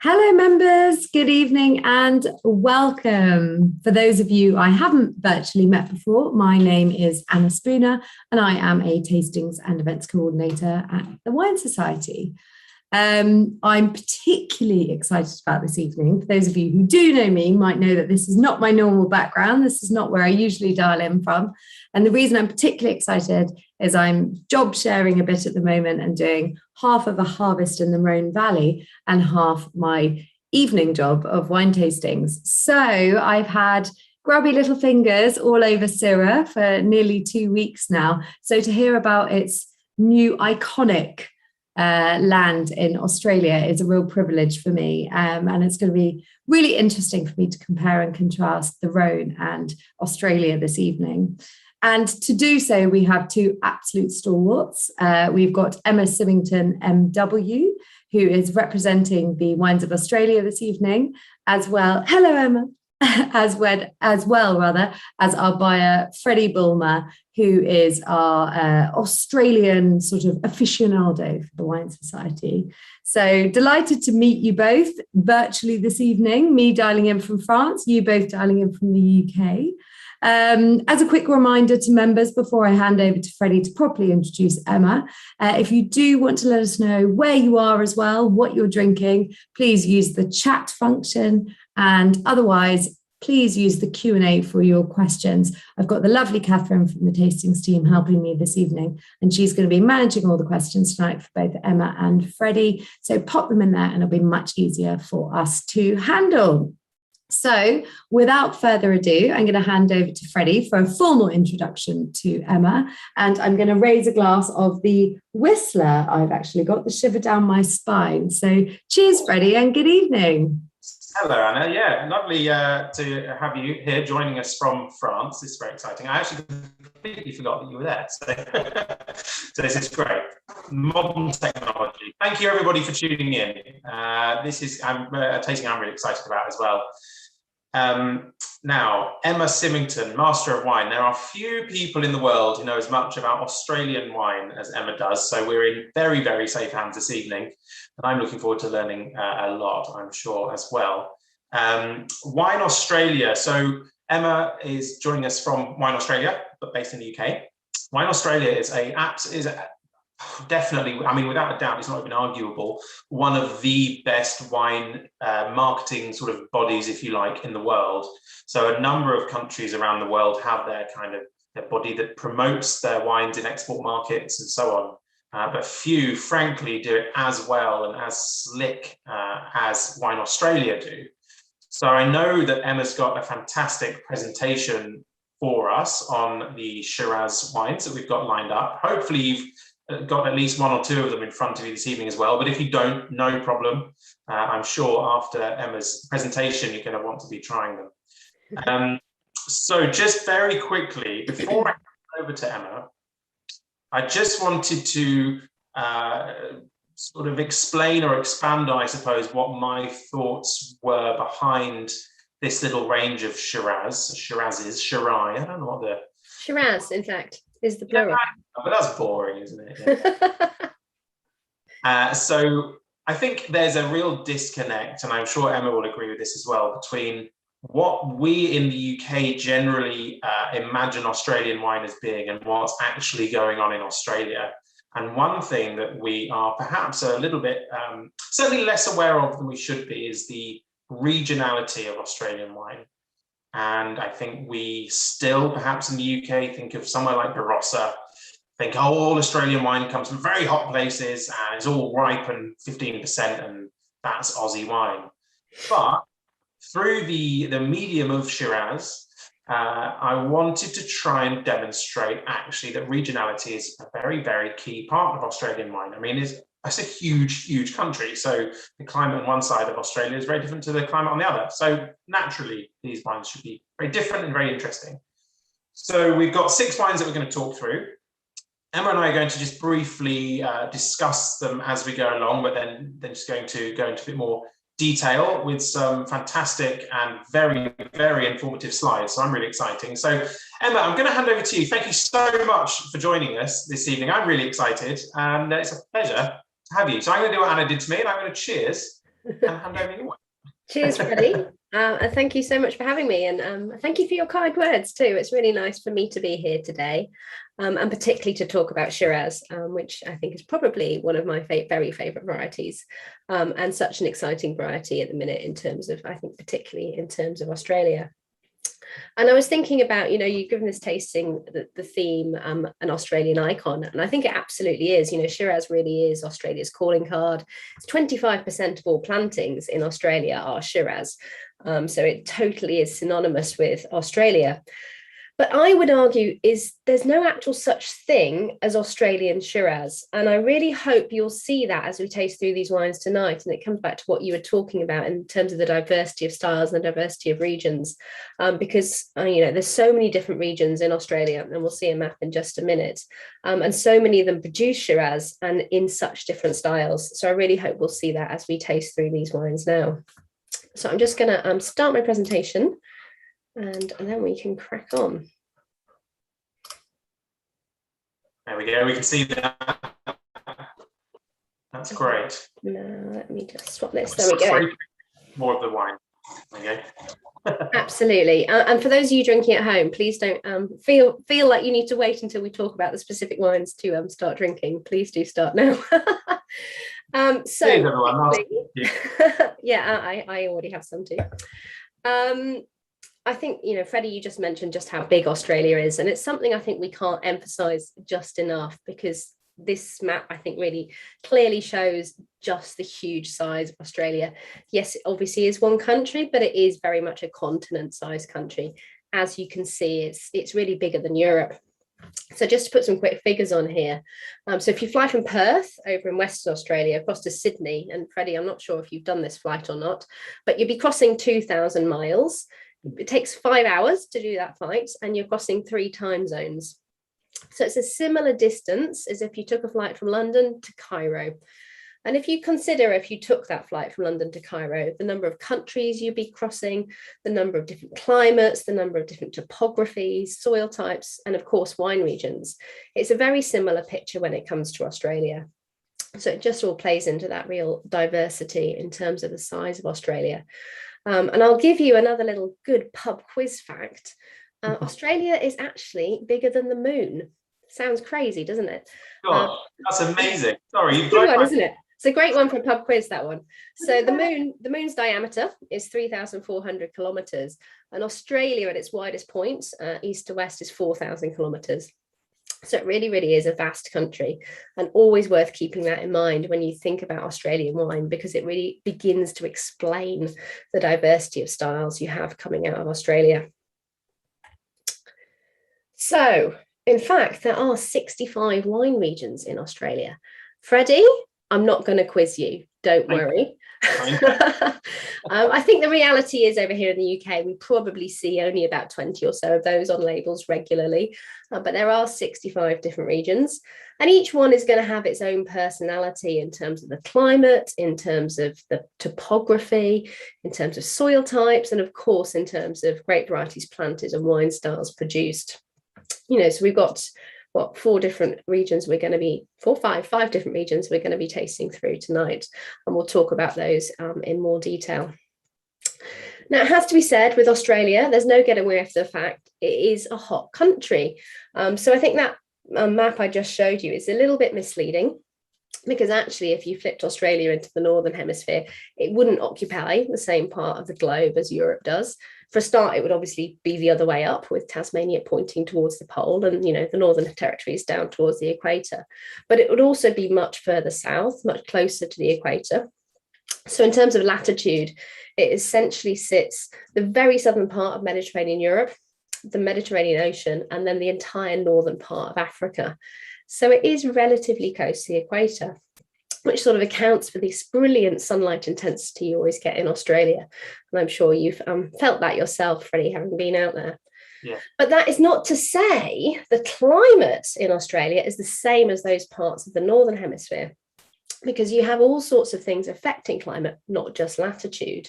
Hello, members. Good evening and welcome. For those of you I haven't virtually met before, my name is Anna Spooner and I am a tastings and events coordinator at the Wine Society. I'm particularly excited about this evening. For those of you who do know me might know that this is not my normal background. This is not where I usually dial in from. And the reason I'm particularly excited is I'm job sharing a bit at the moment and doing half of a harvest in the Mclaren Valley and half my evening job of wine tastings. So I've had grubby little fingers all over Syrah for nearly 2 weeks now. So to hear about its new iconic land in Australia is a real privilege for me. And it's going to be really interesting for me to compare and contrast the Rhone and Australia this evening. And to do so, we have two absolute stalwarts. We've got Emma Symington, MW, who is representing the Wines of Australia this evening, as well. Hello, Emma. as well as our buyer, Freddy Bulmer, who is our Australian sort of aficionado for the Wine Society. So delighted to meet you both virtually this evening, me dialing in from France, you both dialing in from the UK. As a quick reminder to members before I hand over to Freddie to properly introduce Emma, if you do want to let us know where you are as well, what you're drinking, please use the chat function, and otherwise please use the Q&A for your questions. I've got the lovely Catherine from the tastings team helping me this evening, and she's going to be managing all the questions tonight for both Emma and Freddie, so pop them in there and it'll be much easier for us to handle. So without further ado, I'm going to hand over to Freddie for a formal introduction to Emma, and I'm going to raise a glass of the Whistler. I've actually got the shiver down my spine. So cheers, Freddie, and good evening. Hello, Anna. Yeah, lovely to have you here joining us from France. This is very exciting. I actually completely forgot that you were there. So this is great. Modern technology. Thank you, everybody, for tuning in. This is a tasting I'm really excited about as well. Now, Emma Symington, Master of Wine. There are few people in the world who know as much about Australian wine as Emma does, so we're in very, very safe hands this evening, and I'm looking forward to learning a lot, I'm sure, as well. Wine Australia. So Emma is joining us from Wine Australia, but based in the UK. Wine Australia is definitely, I mean, without a doubt, it's not even arguable, one of the best wine marketing sort of bodies, if you like, in the world. So a number of countries around the world have their kind of their body that promotes their wines in export markets and so on. But few, frankly, do it as well and as slick as Wine Australia do. So I know that Emma's got a fantastic presentation for us on the Shiraz wines that we've got lined up. Hopefully you've got at least one or two of them in front of you this evening as well. But if you don't, no problem. I'm sure after Emma's presentation, you're going to want to be trying them. So just very quickly, before I hand over to Emma, I just wanted to sort of explain or expand on, I suppose, what my thoughts were behind this little range of Shirazes, Shiraz. I don't know what the... Shiraz, in fact, is the plural. Yeah, but that's boring, isn't it? Yeah. So I think there's a real disconnect, and I'm sure Emma will agree with this as well, between what we in the UK generally imagine Australian wine as being and what's actually going on in Australia. And one thing that we are perhaps a little bit, certainly less aware of than we should be, is the regionality of Australian wine. And I think we still, perhaps in the UK, think of somewhere like Barossa, think, oh, all Australian wine comes from very hot places and it's all ripe and 15%, and that's Aussie wine. But through the medium of Shiraz, I wanted to try and demonstrate actually that regionality is a very, very key part of Australian wine. I mean, it's a huge, huge country. So the climate on one side of Australia is very different to the climate on the other. So naturally, these wines should be very different and very interesting. So we've got 6 wines that we're going to talk through. Emma and I are going to just briefly discuss them as we go along, but then just going to go into a bit more detail with some fantastic and very, very informative slides. So I'm really exciting. So Emma, I'm going to hand over to you. Thank you so much for joining us this evening. I'm really excited, and it's a pleasure to have you. So I'm going to do what Anna did to me, and I'm going to cheers. and hand over your wine. Cheers, Freddy. And thank you so much for having me. And thank you for your kind words too. It's really nice for me to be here today, and particularly to talk about Shiraz, which I think is probably one of my very favourite varieties, and such an exciting variety at the minute in terms of, I think, particularly in terms of Australia. And I was thinking about, you've given this tasting the theme, an Australian icon, and I think it absolutely is. Shiraz really is Australia's calling card. It's 25% of all plantings in Australia are Shiraz, so it totally is synonymous with Australia. But I would argue there's no actual such thing as Australian Shiraz. And I really hope you'll see that as we taste through these wines tonight. And it comes back to what you were talking about in terms of the diversity of styles and the diversity of regions, because, there's so many different regions in Australia, and we'll see a map in just a minute. And so many of them produce Shiraz and in such different styles. So I really hope we'll see that as we taste through these wines now. So I'm just going to start my presentation. And then we can crack on. There we go. We can see that. That's great. Now, let me just swap this. There we go. More of the wine. There you go. Absolutely. And for those of you drinking at home, please don't feel like you need to wait until we talk about the specific wines to start drinking. Please do start now. So, cheers, everyone. yeah, I already have some too. I think, Freddie, you just mentioned just how big Australia is, and it's something I think we can't emphasize just enough, because this map, I think, really clearly shows just the huge size of Australia. Yes, it obviously is one country, but it is very much a continent-sized country. As you can see, it's really bigger than Europe. So just to put some quick figures on here. So if you fly from Perth over in Western Australia across to Sydney, and Freddie, I'm not sure if you've done this flight or not, but you'll be crossing 2,000 miles. It takes 5 hours to do that flight, and you're crossing 3 time zones. So it's a similar distance as if you took a flight from London to Cairo. And if you consider, if you took that flight from London to Cairo, the number of countries you'd be crossing, the number of different climates, the number of different topographies, soil types, and of course, wine regions, it's a very similar picture when it comes to Australia. So it just all plays into that real diversity in terms of the size of Australia. And I'll give you another little good pub quiz fact. Australia is actually bigger than the moon. Sounds crazy, doesn't it? God, that's amazing. Sorry, you've got one, isn't it? It's a great one for a pub quiz, that one. So the moon's diameter is 3,400 kilometers, and Australia at its widest point, east to west, is 4,000 kilometers. So it really, really is a vast country, and always worth keeping that in mind when you think about Australian wine, because it really begins to explain the diversity of styles you have coming out of Australia. So, in fact, there are 65 wine regions in Australia. Freddie, I'm not going to quiz you, don't worry. I think the reality is, over here in the UK, we probably see only about 20 or so of those on labels regularly, but there are 65 different regions, and each one is going to have its own personality in terms of the climate, in terms of the topography, in terms of soil types, and of course in terms of grape varieties planted and wine styles produced. So we've got five different regions we're going to be tasting through tonight, and we'll talk about those in more detail. Now, it has to be said, with Australia, there's no getting away from the fact it is a hot country. So I think that map I just showed you is a little bit misleading, because actually, if you flipped Australia into the northern hemisphere, it wouldn't occupy the same part of the globe as Europe does. For a start, it would obviously be the other way up, with Tasmania pointing towards the pole and, the Northern Territories down towards the equator. But it would also be much further south, much closer to the equator. So in terms of latitude, it essentially sits the very southern part of Mediterranean Europe, the Mediterranean Ocean, and then the entire northern part of Africa. So it is relatively close to the equator, which sort of accounts for this brilliant sunlight intensity you always get in Australia. And I'm sure you've felt that yourself, Freddie, having been out there. Yeah. But that is not to say the climate in Australia is the same as those parts of the Northern Hemisphere, because you have all sorts of things affecting climate, not just latitude.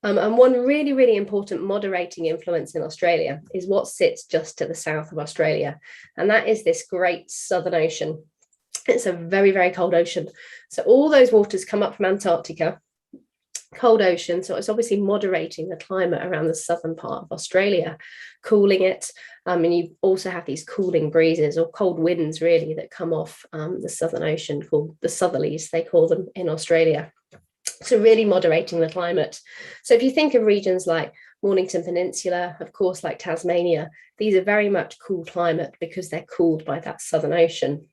And one really, really important moderating influence in Australia is what sits just to the south of Australia. And that is this great Southern Ocean. It's a very, very cold ocean. So all those waters come up from Antarctica, cold ocean, so it's obviously moderating the climate around the southern part of Australia, cooling it. And you also have these cooling breezes or cold winds really that come off the southern ocean, called the southerlies, they call them in Australia. So really moderating the climate. So if you think of regions like Mornington Peninsula, of course, like Tasmania, these are very much cool climate because they're cooled by that southern ocean.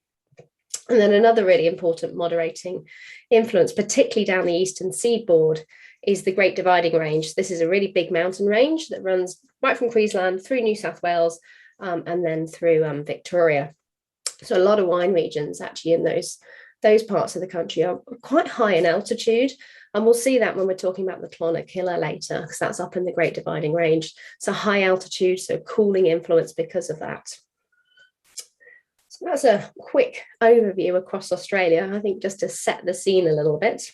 And then another really important moderating influence, particularly down the eastern seaboard, is the Great Dividing Range. This is a really big mountain range that runs right from Queensland through New South Wales and then through Victoria. So a lot of wine regions actually in those parts of the country are quite high in altitude. And we'll see that when we're talking about the Clonakilla later, because that's up in the Great Dividing Range. So high altitude, so cooling influence because of that. So that's a quick overview across Australia, I think, just to set the scene a little bit.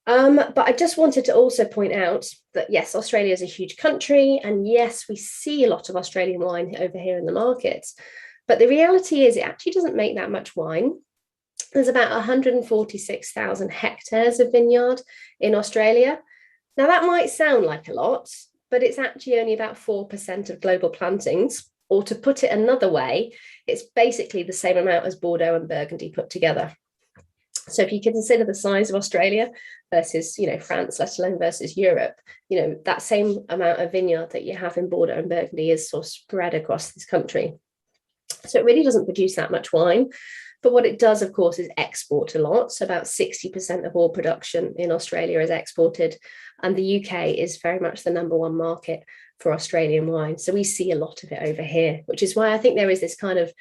But I just wanted to also point out that, yes, Australia is a huge country. And yes, we see a lot of Australian wine over here in the markets. But the reality is it actually doesn't make that much wine. There's about 146,000 hectares of vineyard in Australia. Now, that might sound like a lot, but it's actually only about 4% of global plantings. Or to put it another way, it's basically the same amount as Bordeaux and Burgundy put together. So if you consider the size of Australia versus, France, let alone versus Europe, that same amount of vineyard that you have in Bordeaux and Burgundy is sort of spread across this country. So it really doesn't produce that much wine. But what it does, of course, is export a lot. So about 60% of all production in Australia is exported. And the UK is very much the number one market for Australian wine. So we see a lot of it over here, which is why I think there is this kind of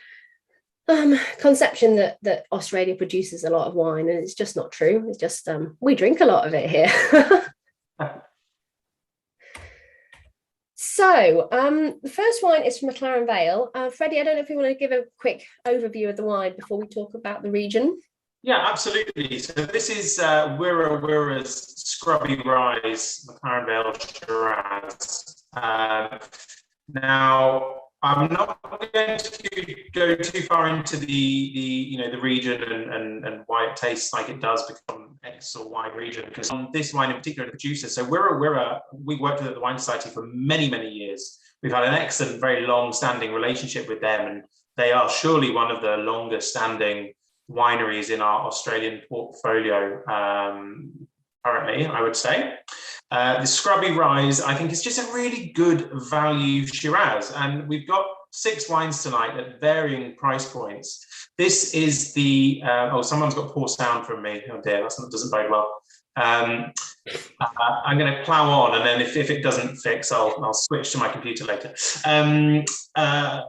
conception that Australia produces a lot of wine. And it's just not true. It's just we drink a lot of it here. So the first wine is from Mclaren Vale. Freddy, I don't know if you want to give a quick overview of the wine before we talk about the region. Yeah, absolutely. So this is Wirra Wirra's Scrubby Rise Mclaren Vale Shiraz. Now, I'm not going to go too far into the region and why it tastes like it does become X or Y region, because on this wine in particular, the producer, so Wirra Wirra, we worked with at the Wine Society for many, many years. We've had an excellent, very long-standing relationship with them, and they are surely one of the longest-standing wineries in our Australian portfolio currently, I would say. The Scrubby Rise, I think, is just a really good value Shiraz. And we've got 6 wines tonight at varying price points. This is the, someone's got poor sound from me. Oh dear, that doesn't bode well. I'm going to plow on, and then if it doesn't fix, I'll switch to my computer later.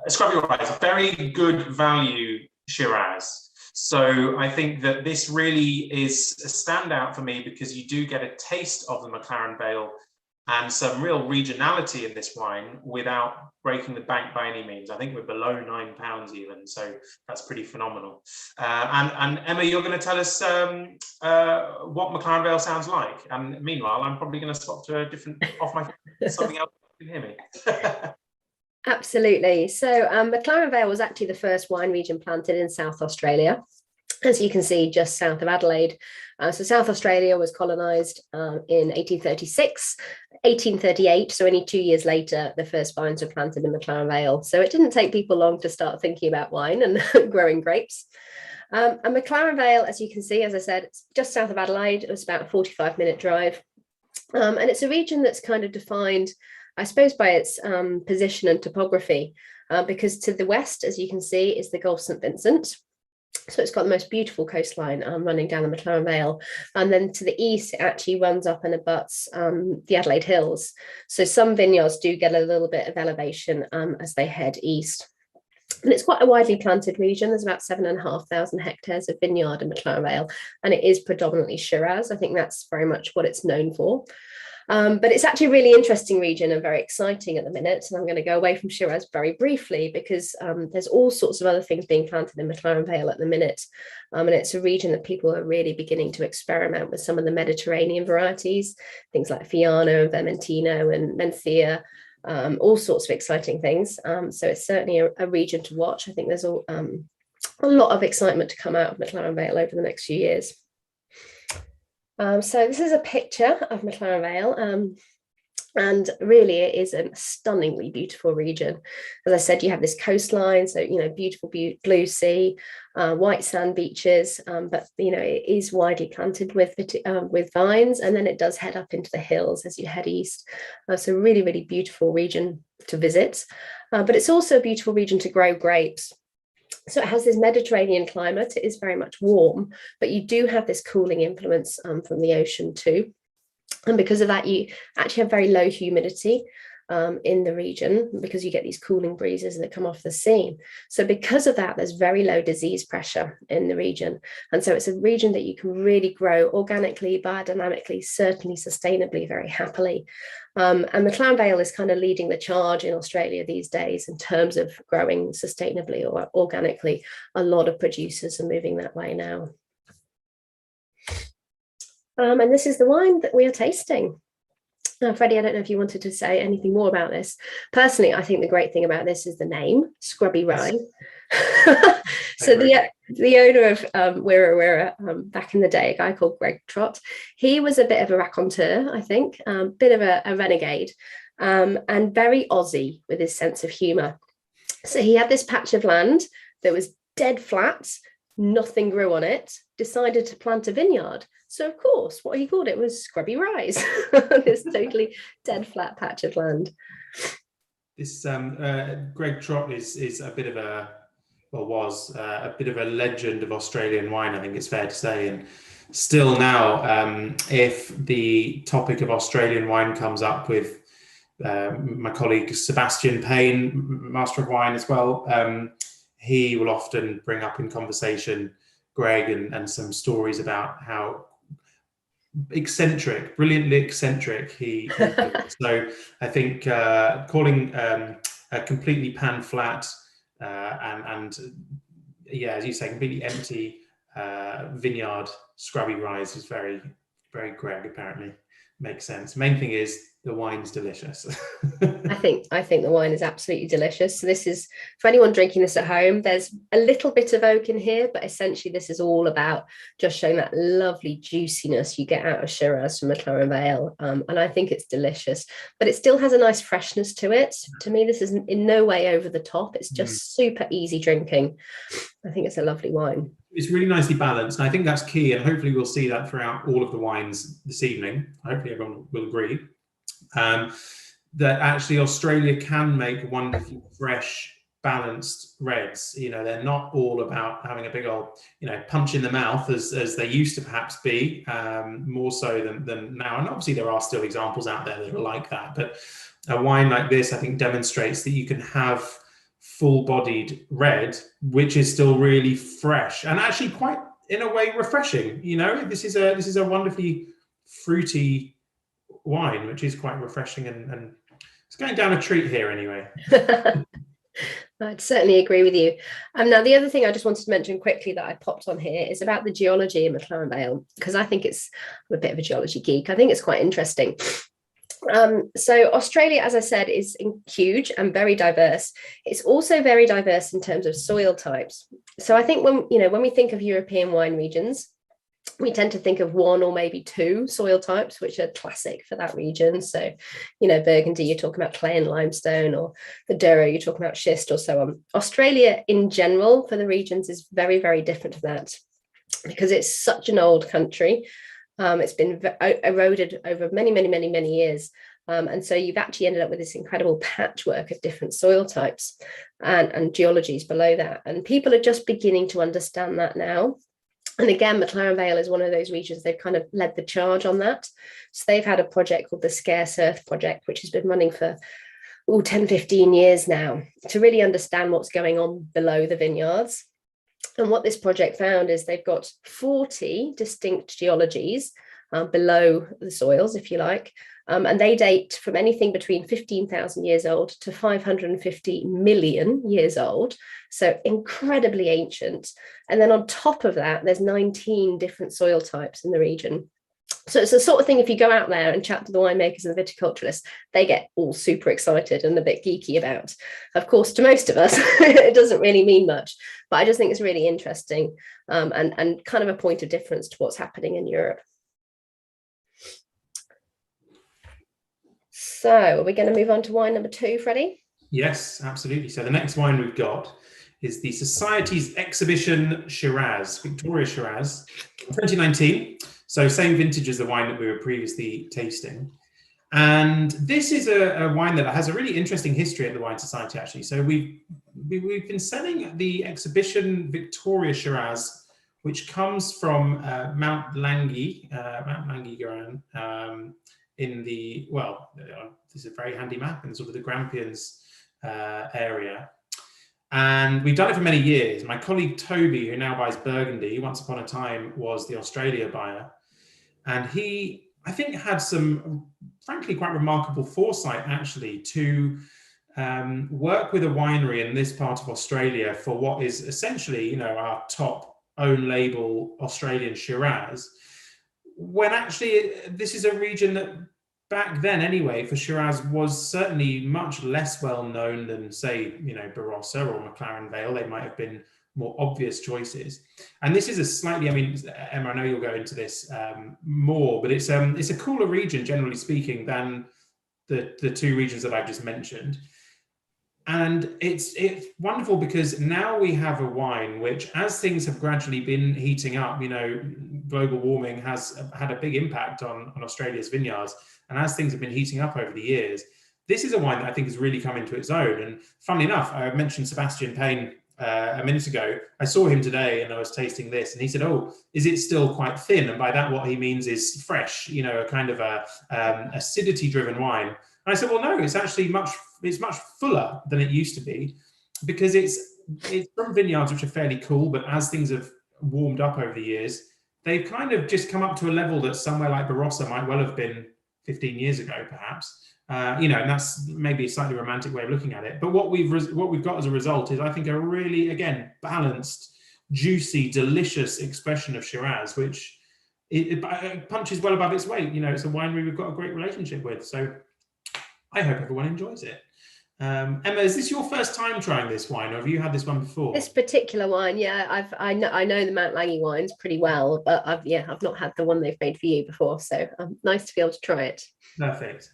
Scrubby Rise, very good value Shiraz. So I think that this really is a standout for me because you do get a taste of the Mclaren Vale and some real regionality in this wine without breaking the bank by any means. I think we're below £9 even, so that's pretty phenomenal. And Emma, you're going to tell us what Mclaren Vale sounds like. And meanwhile, I'm probably going to swap to a different something else you can hear me. Absolutely. So Mclaren Vale was actually the first wine region planted in South Australia, as you can see, just south of Adelaide. So South Australia was colonised in 1836, 1838, so only 2 years later, the first vines were planted in Mclaren Vale. So it didn't take people long to start thinking about wine and growing grapes. And Mclaren Vale, as you can see, as I said, it's just south of Adelaide. It was about a 45-minute drive. And it's a region that's kind of defined, I suppose, by its position and topography, because to the west, as you can see, is the Gulf St Vincent. So it's got the most beautiful coastline running down the Mclaren Vale. And then to the east, it actually runs up and abuts the Adelaide Hills. So some vineyards do get a little bit of elevation as they head east. And it's quite a widely planted region. There's about 7,500 hectares of vineyard in Mclaren Vale, and it is predominantly Shiraz. I think that's very much what it's known for. But it's actually a really interesting region and very exciting at the minute. And I'm going to go away from Shiraz very briefly because there's all sorts of other things being planted in Mclaren Vale at the minute. And it's a region that people are really beginning to experiment with some of the Mediterranean varieties, things like Fiano, Vermentino and Mencia, all sorts of exciting things. So it's certainly a region to watch. I think there's a lot of excitement to come out of Mclaren Vale over the next few years. So this is a picture of Mclaren Vale. And really, it is a stunningly beautiful region. As I said, you have this coastline, so beautiful blue sea, white sand beaches, but it is widely planted with vines, and then it does head up into the hills as you head east. So really, really beautiful region to visit, but it's also a beautiful region to grow grapes. So it has this Mediterranean climate. It is very much warm, but you do have this cooling influence from the ocean too. And because of that, you actually have very low humidity in the region, because you get these cooling breezes that come off the sea. So because of that, there's very low disease pressure in the region. And so it's a region that you can really grow organically, biodynamically, certainly sustainably, very happily. And Mclaren Vale is kind of leading the charge in Australia these days in terms of growing sustainably or organically. A lot of producers are moving that way now. And this is the wine that we are tasting. Now, Freddie, I don't know if you wanted to say anything more about this. Personally, I think the great thing about this is the name, Scrubby Rye. So the owner of Wirra Wirra back in the day, a guy called Greg Trott, he was a bit of a raconteur, I think, bit of a renegade, and very Aussie with his sense of humour. So he had this patch of land that was dead flat, nothing grew on it, decided to plant a vineyard. So of course, what he called it was Scrubby Rise, this totally dead flat patch of land. This Greg Trott is a bit of was a bit of a legend of Australian wine, I think it's fair to say. And still now, if the topic of Australian wine comes up with my colleague Sebastian Payne, Master of Wine as well, he will often bring up in conversation Greg and some stories about how brilliantly eccentric he was. So I think calling a completely pan flat and as you say, completely empty vineyard Scrubby Rise is very, very Greg, apparently. Makes sense. Main thing is the wine's delicious. I think the wine is absolutely delicious. So this is, for anyone drinking this at home, there's a little bit of oak in here, but essentially this is all about just showing that lovely juiciness you get out of Shiraz from Mclaren Vale. And I think it's delicious, but it still has a nice freshness to it. To me, this is in no way over the top. It's just super easy drinking. I think it's a lovely wine. It's really nicely balanced, and I think that's key, and hopefully we'll see that throughout all of the wines this evening. Hopefully everyone will agree that actually Australia can make wonderfully fresh, balanced reds. They're not all about having a big old, punch in the mouth as they used to perhaps be, more so than now. And obviously there are still examples out there that are like that, but a wine like this, I think, demonstrates that you can have full-bodied red, which is still really fresh and actually quite, in a way, refreshing. This is a wonderfully fruity wine, which is quite refreshing, and it's going down a treat here anyway. I'd certainly agree with you. Now, the other thing I just wanted to mention quickly that I popped on here is about the geology in Mclaren Vale, because I'm a bit of a geology geek. I think it's quite interesting. So Australia, as I said, is huge and very diverse. It's also very diverse in terms of soil types. So I think when we think of European wine regions, we tend to think of one or maybe two soil types, which are classic for that region. So, Burgundy, you're talking about clay and limestone, or the Douro, you're talking about schist, or so on. Australia in general for the regions is very, very different to that, because it's such an old country. It's been eroded over many, many, many, many years. And so you've actually ended up with this incredible patchwork of different soil types and geologies below that. And people are just beginning to understand that now. And again, Mclaren Vale is one of those regions, they've kind of led the charge on that. So they've had a project called the Scarce Earth Project, which has been running for 10, 15 years now, to really understand what's going on below the vineyards. And what this project found is they've got 40 distinct geologies below the soils, if you like, and they date from anything between 15,000 years old to 550 million years old, so incredibly ancient. And then on top of that, there's 19 different soil types in the region. So it's the sort of thing, if you go out there and chat to the winemakers and the viticulturists, they get all super excited and a bit geeky about. Of course, to most of us, it doesn't really mean much, but I just think it's really interesting and kind of a point of difference to what's happening in Europe. So are we going to move on to wine number 2, Freddie? Yes, absolutely. So the next wine we've got is the Society's Exhibition Shiraz, Victoria Shiraz, 2019. So same vintage as the wine that we were previously tasting. And this is a wine that has a really interesting history at the Wine Society, actually. So we've been selling the Exhibition Victoria Shiraz, which comes from Mount Langi Gran, in the, this is a very handy map in sort of the Grampians area. And we've done it for many years. My colleague Toby, who now buys Burgundy, once upon a time was the Australia buyer. And he, I think, had some, frankly, quite remarkable foresight, actually, to work with a winery in this part of Australia for what is essentially, our top own label Australian Shiraz, when actually this is a region that back then anyway for Shiraz was certainly much less well known than, say, Barossa or Mclaren Vale. They might have been more obvious choices. And this is a slightly, Emma, I know you'll go into this more, but it's a cooler region, generally speaking, than the two regions that I've just mentioned. And it's wonderful because now we have a wine which, as things have gradually been heating up, global warming has had a big impact on Australia's vineyards. And as things have been heating up over the years, this is a wine that I think has really come into its own. And funnily enough, I mentioned Sebastian Payne a minute ago. I saw him today and I was tasting this, and he said, "Oh, is it still quite thin?" And by that, what he means is fresh, a kind of a acidity-driven wine. And I said, "Well, no, it's actually much fuller than it used to be, because it's from vineyards which are fairly cool, but as things have warmed up over the years, they've kind of just come up to a level that somewhere like Barossa might well have been 15 years ago, perhaps." And that's maybe a slightly romantic way of looking at it. But what we've got as a result is, I think, a really, again, balanced, juicy, delicious expression of Shiraz, which it punches well above its weight. It's a winery we've got a great relationship with. So I hope everyone enjoys it. Emma, is this your first time trying this wine, or have you had this one before? This particular wine, yeah, I know the Mount Langi wines pretty well, but I've not had the one they've made for you before, so nice to be able to try it. Perfect.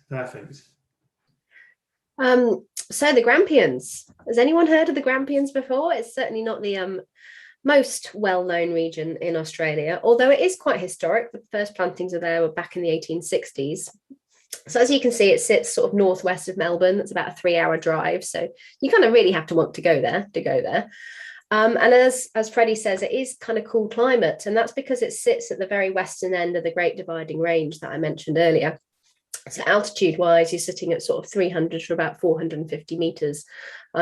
So the Grampians. Has anyone heard of the Grampians before? It's certainly not the most well-known region in Australia, although it is quite historic. The first plantings of there were back in the 1860s. So as you can see, it sits sort of northwest of Melbourne. That's about a 3-hour drive. So you kind of really have to want to go there. And as Freddie says, it is kind of cool climate. And that's because it sits at the very western end of the Great Dividing Range that I mentioned earlier. So altitude-wise, you're sitting at sort of 300 to about 450 meters.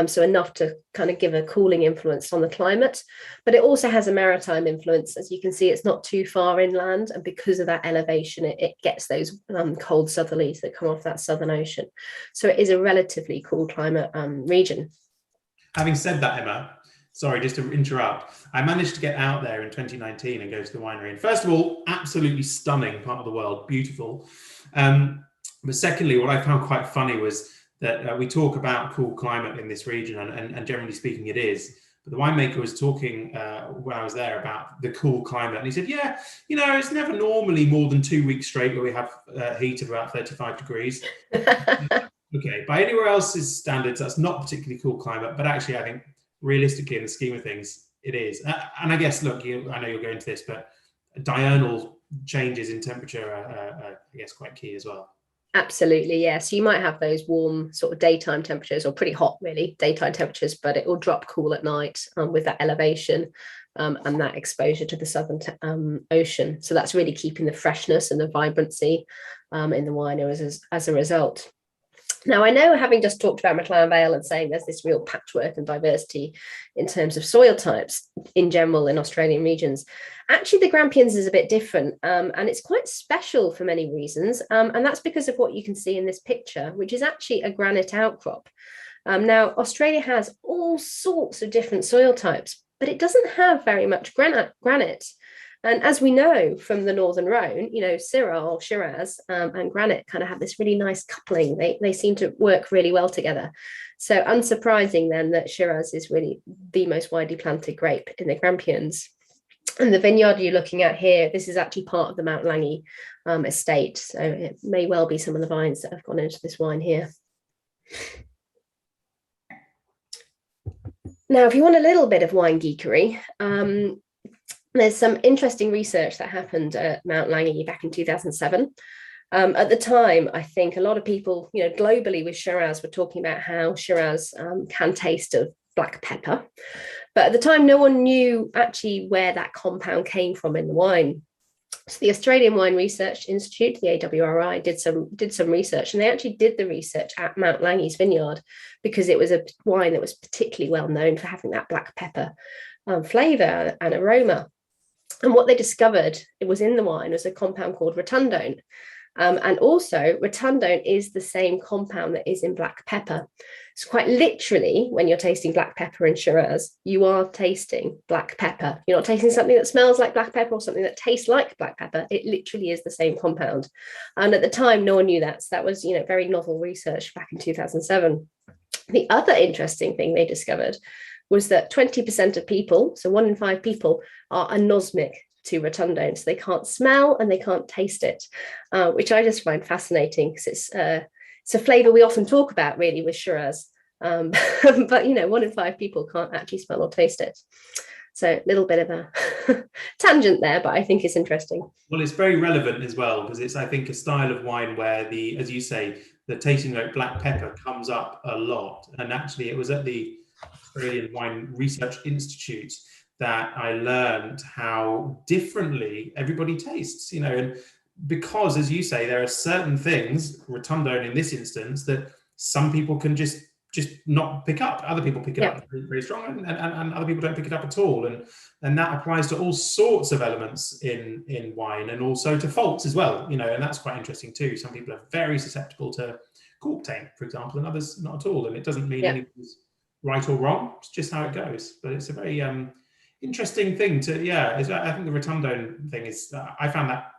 So enough to kind of give a cooling influence on the climate. But it also has a maritime influence. As you can see, it's not too far inland. And because of that elevation, it gets those cold southerlies that come off that Southern Ocean. So it is a relatively cool climate region. Having said that, Emma, sorry, just to interrupt, I managed to get out there in 2019 and go to the winery. And first of all, absolutely stunning part of the world, beautiful. But secondly, what I found quite funny was that we talk about cool climate in this region, and generally speaking it is. But the winemaker was talking when I was there about the cool climate. And he said, yeah, it's never normally more than 2 weeks straight where we have heat of about 35 degrees. Okay, by anywhere else's standards, that's not particularly cool climate. But actually, I think realistically, in the scheme of things, it is. And I guess, look, I know you'll go into this, but diurnal changes in temperature are, I guess, quite key as well. Absolutely, yes. You might have those warm sort of daytime temperatures, or pretty hot, really, daytime temperatures, but it will drop cool at night with that elevation and that exposure to the Southern Ocean. So that's really keeping the freshness and the vibrancy in the wine as a result. Now, I know, having just talked about Mclaren Vale and saying there's this real patchwork and diversity in terms of soil types in general in Australian regions, actually the Grampians is a bit different, and it's quite special for many reasons, and that's because of what you can see in this picture, which is actually a granite outcrop. Now, Australia has all sorts of different soil types, but it doesn't have very much granite. And as we know from the Northern Rhone, Syrah or Shiraz and granite kind of have this really nice coupling. They seem to work really well together. So unsurprising then that Shiraz is really the most widely planted grape in the Grampians. And the vineyard you're looking at here, this is actually part of the Mount Lange estate. So it may well be some of the vines that have gone into this wine here. Now, if you want a little bit of wine geekery, there's some interesting research that happened at Mount Lange back in 2007. At the time, I think a lot of people, globally with Shiraz were talking about how Shiraz can taste of black pepper. But at the time, no one knew actually where that compound came from in the wine. So the Australian Wine Research Institute, the AWRI, did some research, and they actually did the research at Mount Lange's vineyard because it was a wine that was particularly well known for having that black pepper flavour and aroma. And what they discovered, it was in the wine, was a compound called rotundone. And also, rotundone is the same compound that is in black pepper. So quite literally, when you're tasting black pepper in Shiraz, you are tasting black pepper. You're not tasting something that smells like black pepper or something that tastes like black pepper. It literally is the same compound. And at the time, no one knew that. So that was, very novel research back in 2007. The other interesting thing they discovered was that 20% of people, so 1 in 5 people, are anosmic to rotundone. So they can't smell and they can't taste it, which I just find fascinating because it's a flavour we often talk about really with Shiraz. But 1 in 5 people can't actually smell or taste it. So a little bit of a tangent there, but I think it's interesting. Well, it's very relevant as well because it's, I think, a style of wine where as you say, the tasting note black pepper comes up a lot. And actually it was at the Australian Wine Research Institute that I learned how differently everybody tastes, and because, as you say, there are certain things, rotundone in this instance, that some people can just not pick up. Other people pick it up very, very strong, and other people don't pick it up at all. And that applies to all sorts of elements in wine, and also to faults as well, and that's quite interesting too. Some people are very susceptible to cork taint, for example, and others not at all. And it doesn't mean anything's right or wrong. It's just how it goes. But it's a very interesting thing to, I think the rotundone thing is, I found that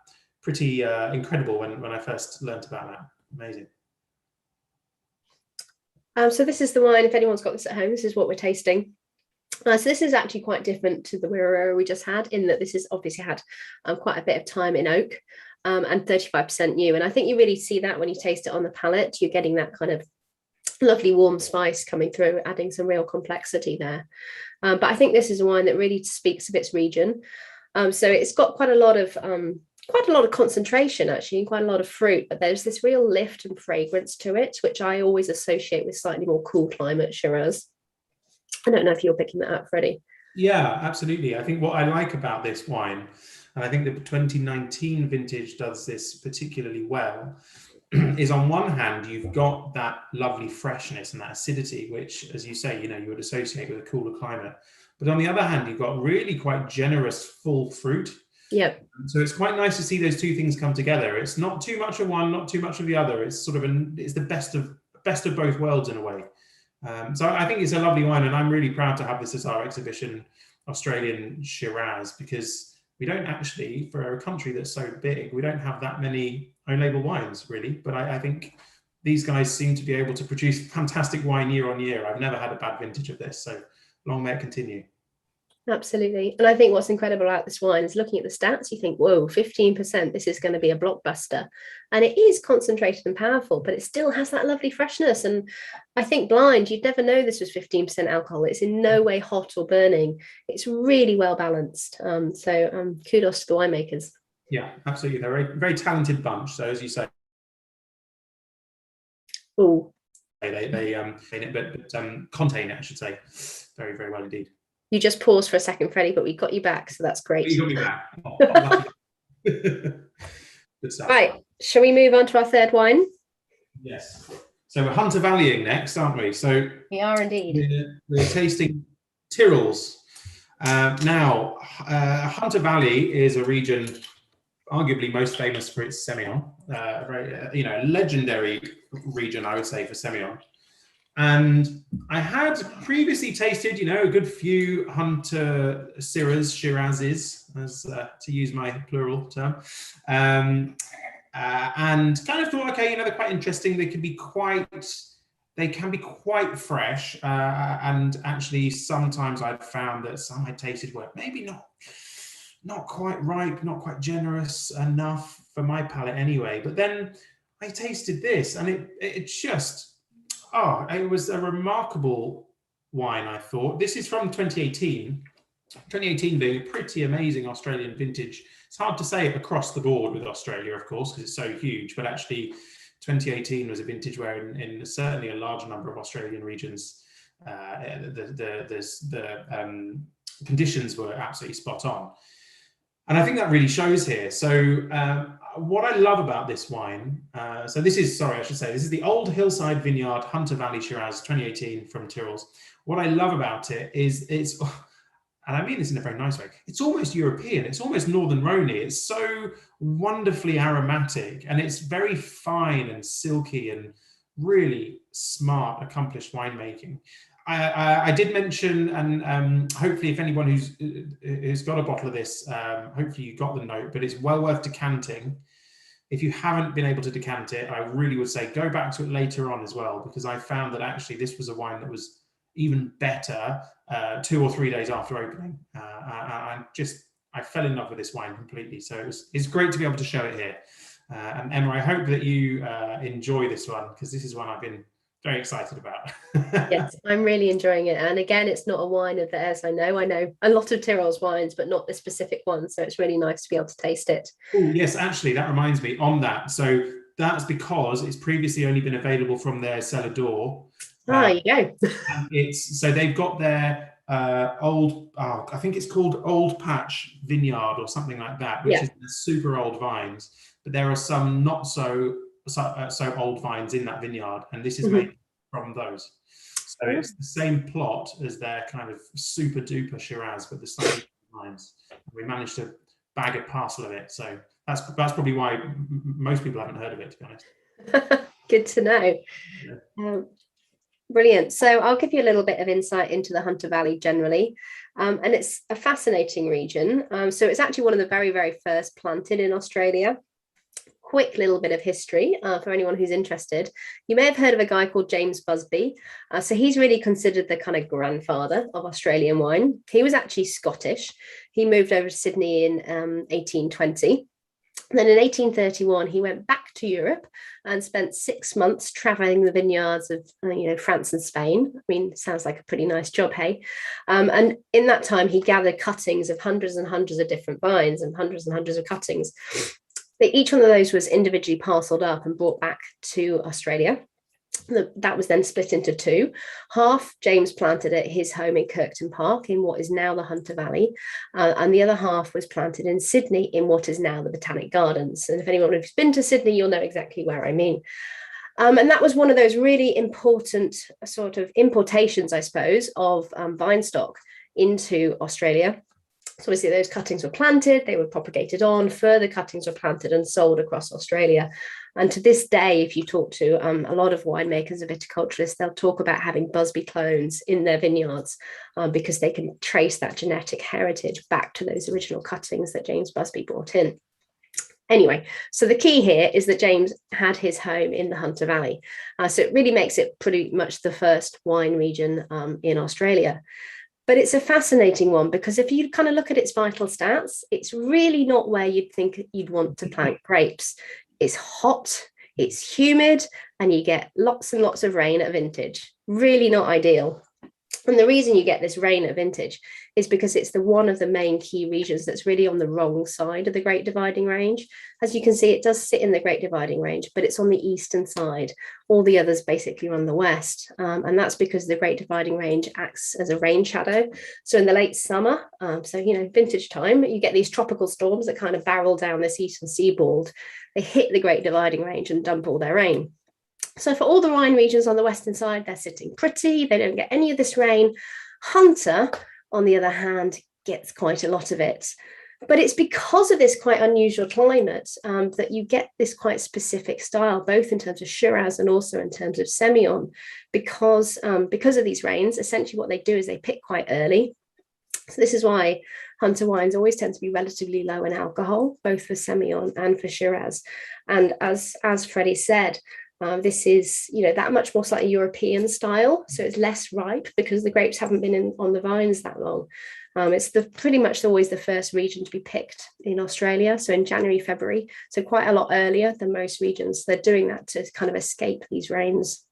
pretty incredible when I first learned about that. Amazing. So this is the wine, if anyone's got this at home, this is what we're tasting. So this is actually quite different to the Wirrarora we just had, in that this has obviously had quite a bit of time in oak and 35% new. And I think you really see that when you taste it on the palate. You're getting that kind of lovely warm spice coming through, adding some real complexity there. But I think this is a wine that really speaks of its region. So it's got quite a lot of concentration, actually, and quite a lot of fruit, but there's this real lift and fragrance to it, which I always associate with slightly more cool climate Shiraz. I don't know if you're picking that up, Freddie. Yeah, absolutely. I think what I like about this wine, and I think the 2019 vintage does this particularly well, is on one hand, you've got that lovely freshness and that acidity, which, as you say, you would associate with a cooler climate. But on the other hand, you've got really quite generous, full fruit. Yep. So it's quite nice to see those two things come together. It's not too much of one, not too much of the other. It's sort of it's the best of both worlds in a way. So I think it's a lovely wine, and I'm really proud to have this as our exhibition, Australian Shiraz, because we don't actually, for a country that's so big, we don't have that many own label wines really. But I think these guys seem to be able to produce fantastic wine year on year. I've never had a bad vintage of this, so long may it continue. Absolutely. And I think what's incredible about this wine is looking at the stats, you think, whoa, 15%, this is going to be a blockbuster. And it is concentrated and powerful, but it still has that lovely freshness. And I think blind, you'd never know this was 15% alcohol. It's in no way hot or burning. It's really well balanced. So kudos to the winemakers. Yeah, absolutely. They're a very, very talented bunch. So as you say, they contain it, I should say, very, very well indeed. You just paused for a second, Freddie, but we got you back, so that's great. You got me back. Oh, good stuff. Right, shall we move on to our third wine? Yes. So we're Hunter Valleying next, aren't we? So we are indeed. We're tasting Tyrrells. Now, Hunter Valley is a region arguably most famous for its Semillon, a very, legendary region, I would say, for Semillon. And I had previously tasted, a good few Hunter Shirazes, as to use my plural term, and kind of thought, okay, they're quite interesting. They can be quite fresh, and actually sometimes I've found that some I tasted were maybe not not quite ripe, not quite generous enough for my palate anyway. But then I tasted this, and it just, it was a remarkable wine, I thought. This is from 2018. 2018 being a pretty amazing Australian vintage. It's hard to say it across the board with Australia, of course, because it's so huge, but actually 2018 was a vintage where in certainly a large number of Australian regions, the conditions were absolutely spot on. And I think that really shows here. So what I love about this wine, this is the Old Hillside Vineyard Hunter Valley Shiraz 2018 from Tyrrell's. What I love about it is it's, and I mean this in a very nice way, it's almost European, it's almost Northern Rhône. It's so wonderfully aromatic, and it's very fine and silky and really smart, accomplished winemaking. I did mention, and hopefully if anyone who's got a bottle of this, hopefully you got the note, but it's well worth decanting. If you haven't been able to decant it, I really would say go back to it later on as well, because I found that actually this was a wine that was even better 2 or 3 days after opening. I fell in love with this wine completely. So it's great to be able to show it here. And Emma, I hope that you enjoy this one, because this is one I've been very excited about. Yes, I'm really enjoying it. And again, it's not a wine of theirs. I know a lot of Tyrrell's wines, but not this specific one. So it's really nice to be able to taste it. Oh, yes, actually, that reminds me on that. So that's because it's previously only been available from their cellar door. There you go. So they've got their I think it's called Old Patch Vineyard or something like that, which is the super old vines. But there are some not so old vines in that vineyard, and this is made from those. So it's the same plot as their kind of super duper Shiraz, but the slightly vines. We managed to bag a parcel of it, so that's probably why most people haven't heard of it, to be honest. Good to know. Yeah. Brilliant. So I'll give you a little bit of insight into the Hunter Valley generally. And it's a fascinating region. So it's actually one of the very, very first planted in Australia. Quick little bit of history for anyone who's interested. You may have heard of a guy called James Busby. So he's really considered the kind of grandfather of Australian wine. He was actually Scottish. He moved over to Sydney in 1820. And then in 1831, he went back to Europe and spent 6 months traveling the vineyards of, France and Spain. I mean, sounds like a pretty nice job, hey? And in that time, he gathered cuttings of hundreds and hundreds of different vines and hundreds of cuttings. Each one of those was individually parceled up and brought back to Australia. That was then split into two. Half James planted at his home in Kirkton Park in what is now the Hunter Valley, and the other half was planted in Sydney in what is now the Botanic Gardens. And if anyone has been to Sydney, you'll know exactly where I mean. And that was one of those really important sort of importations, I suppose, of vine stock into Australia. So obviously those cuttings were planted, they were propagated on, further cuttings were planted and sold across Australia. And to this day, if you talk to a lot of winemakers and viticulturists, they'll talk about having Busby clones in their vineyards because they can trace that genetic heritage back to those original cuttings that James Busby brought in. Anyway, so the key here is that James had his home in the Hunter Valley. So it really makes it pretty much the first wine region in Australia. But it's a fascinating one because if you kind of look at its vital stats, it's really not where you'd think you'd want to plant grapes. It's hot, it's humid, and you get lots and lots of rain at vintage. Really not ideal. And the reason you get this rain at vintage is because it's one of the main key regions that's really on the wrong side of the Great Dividing Range. As you can see, it does sit in the Great Dividing Range, but it's on the eastern side. All the others basically run the west. And that's because the Great Dividing Range acts as a rain shadow. So in the late summer, vintage time, you get these tropical storms that kind of barrel down this eastern seaboard. They hit the Great Dividing Range and dump all their rain. So for all the wine regions on the western side, they're sitting pretty. They don't get any of this rain. Hunter, on the other hand, gets quite a lot of it. But it's because of this quite unusual climate that you get this quite specific style, both in terms of Shiraz and also in terms of Semillon, because of these rains. Essentially what they do is they pick quite early. So this is why Hunter wines always tend to be relatively low in alcohol, both for Semillon and for Shiraz. And as Freddy said, this is, that much more slightly European style. So it's less ripe because the grapes haven't been on the vines that long. It's pretty much always the first region to be picked in Australia. So in January, February, so quite a lot earlier than most regions. They're doing that to kind of escape these rains.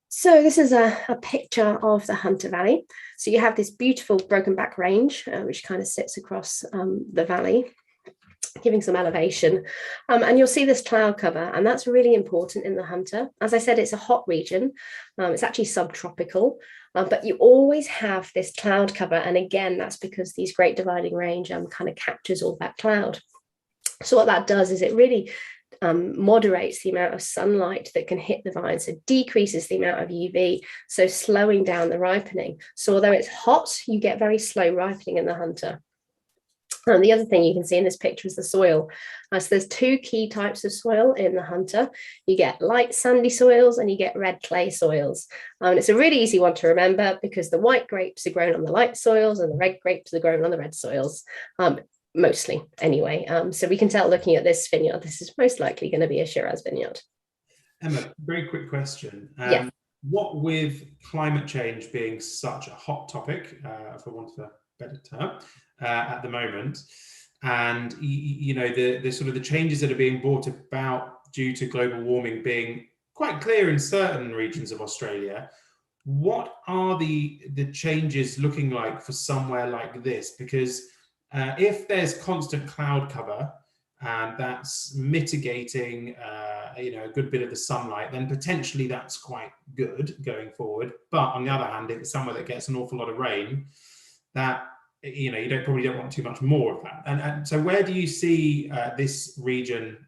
So this is a picture of the Hunter Valley. So you have this beautiful broken back range, which kind of sits across the valley, giving some elevation. And you'll see this cloud cover, and that's really important in the Hunter. As I said, it's a hot region. It's actually subtropical, but you always have this cloud cover. And again, that's because these Great Dividing Range kind of captures all that cloud. So what that does is it really moderates the amount of sunlight that can hit the vine, so decreases the amount of UV, so slowing down the ripening. So although it's hot, you get very slow ripening in the Hunter. And the other thing you can see in this picture is the soil. So there's two key types of soil in the Hunter. You get light sandy soils and you get red clay soils. It's a really easy one to remember because the white grapes are grown on the light soils and the red grapes are grown on the red soils. Mostly anyway. So we can tell looking at this vineyard, this is most likely going to be a Shiraz vineyard. Emma, very quick question. Yeah. What with climate change being such a hot topic, for want of a better term, at the moment, and you know the sort of the changes that are being brought about due to global warming being quite clear in certain regions of Australia, what are the changes looking like for somewhere like this? Because if there's constant cloud cover and that's mitigating a good bit of the sunlight, then potentially that's quite good going forward. But on the other hand, if it's somewhere that gets an awful lot of rain, that you probably don't want too much more of that. And so where do you see this region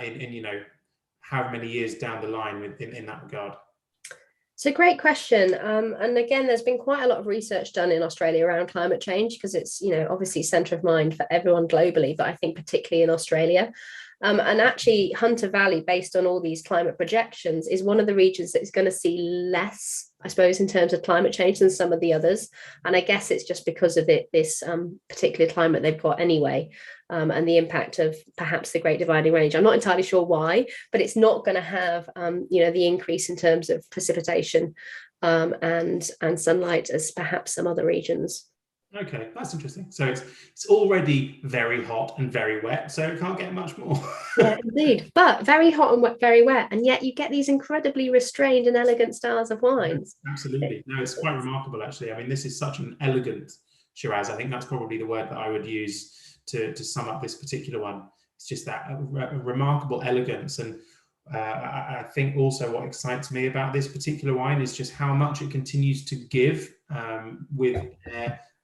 in how many years down the line in that regard? It's a great question. And again, there's been quite a lot of research done in Australia around climate change because it's, obviously centre of mind for everyone globally, but I think particularly in Australia. And actually, Hunter Valley, based on all these climate projections, is one of the regions that is going to see less, I suppose, in terms of climate change than some of the others. And I guess it's just because of this particular climate they've got anyway, and the impact of perhaps the Great Dividing Range. I'm not entirely sure why, but it's not going to have, the increase in terms of precipitation and sunlight as perhaps some other regions. Okay, that's interesting. So it's already very hot and very wet, so it can't get much more. Yeah, indeed. But very hot and wet, very wet, and yet you get these incredibly restrained and elegant styles of wines. Absolutely. No, it's quite remarkable, actually. I mean, this is such an elegant Shiraz. I think that's probably the word that I would use to sum up this particular one. It's just that remarkable elegance. And I think also what excites me about this particular wine is just how much it continues to give with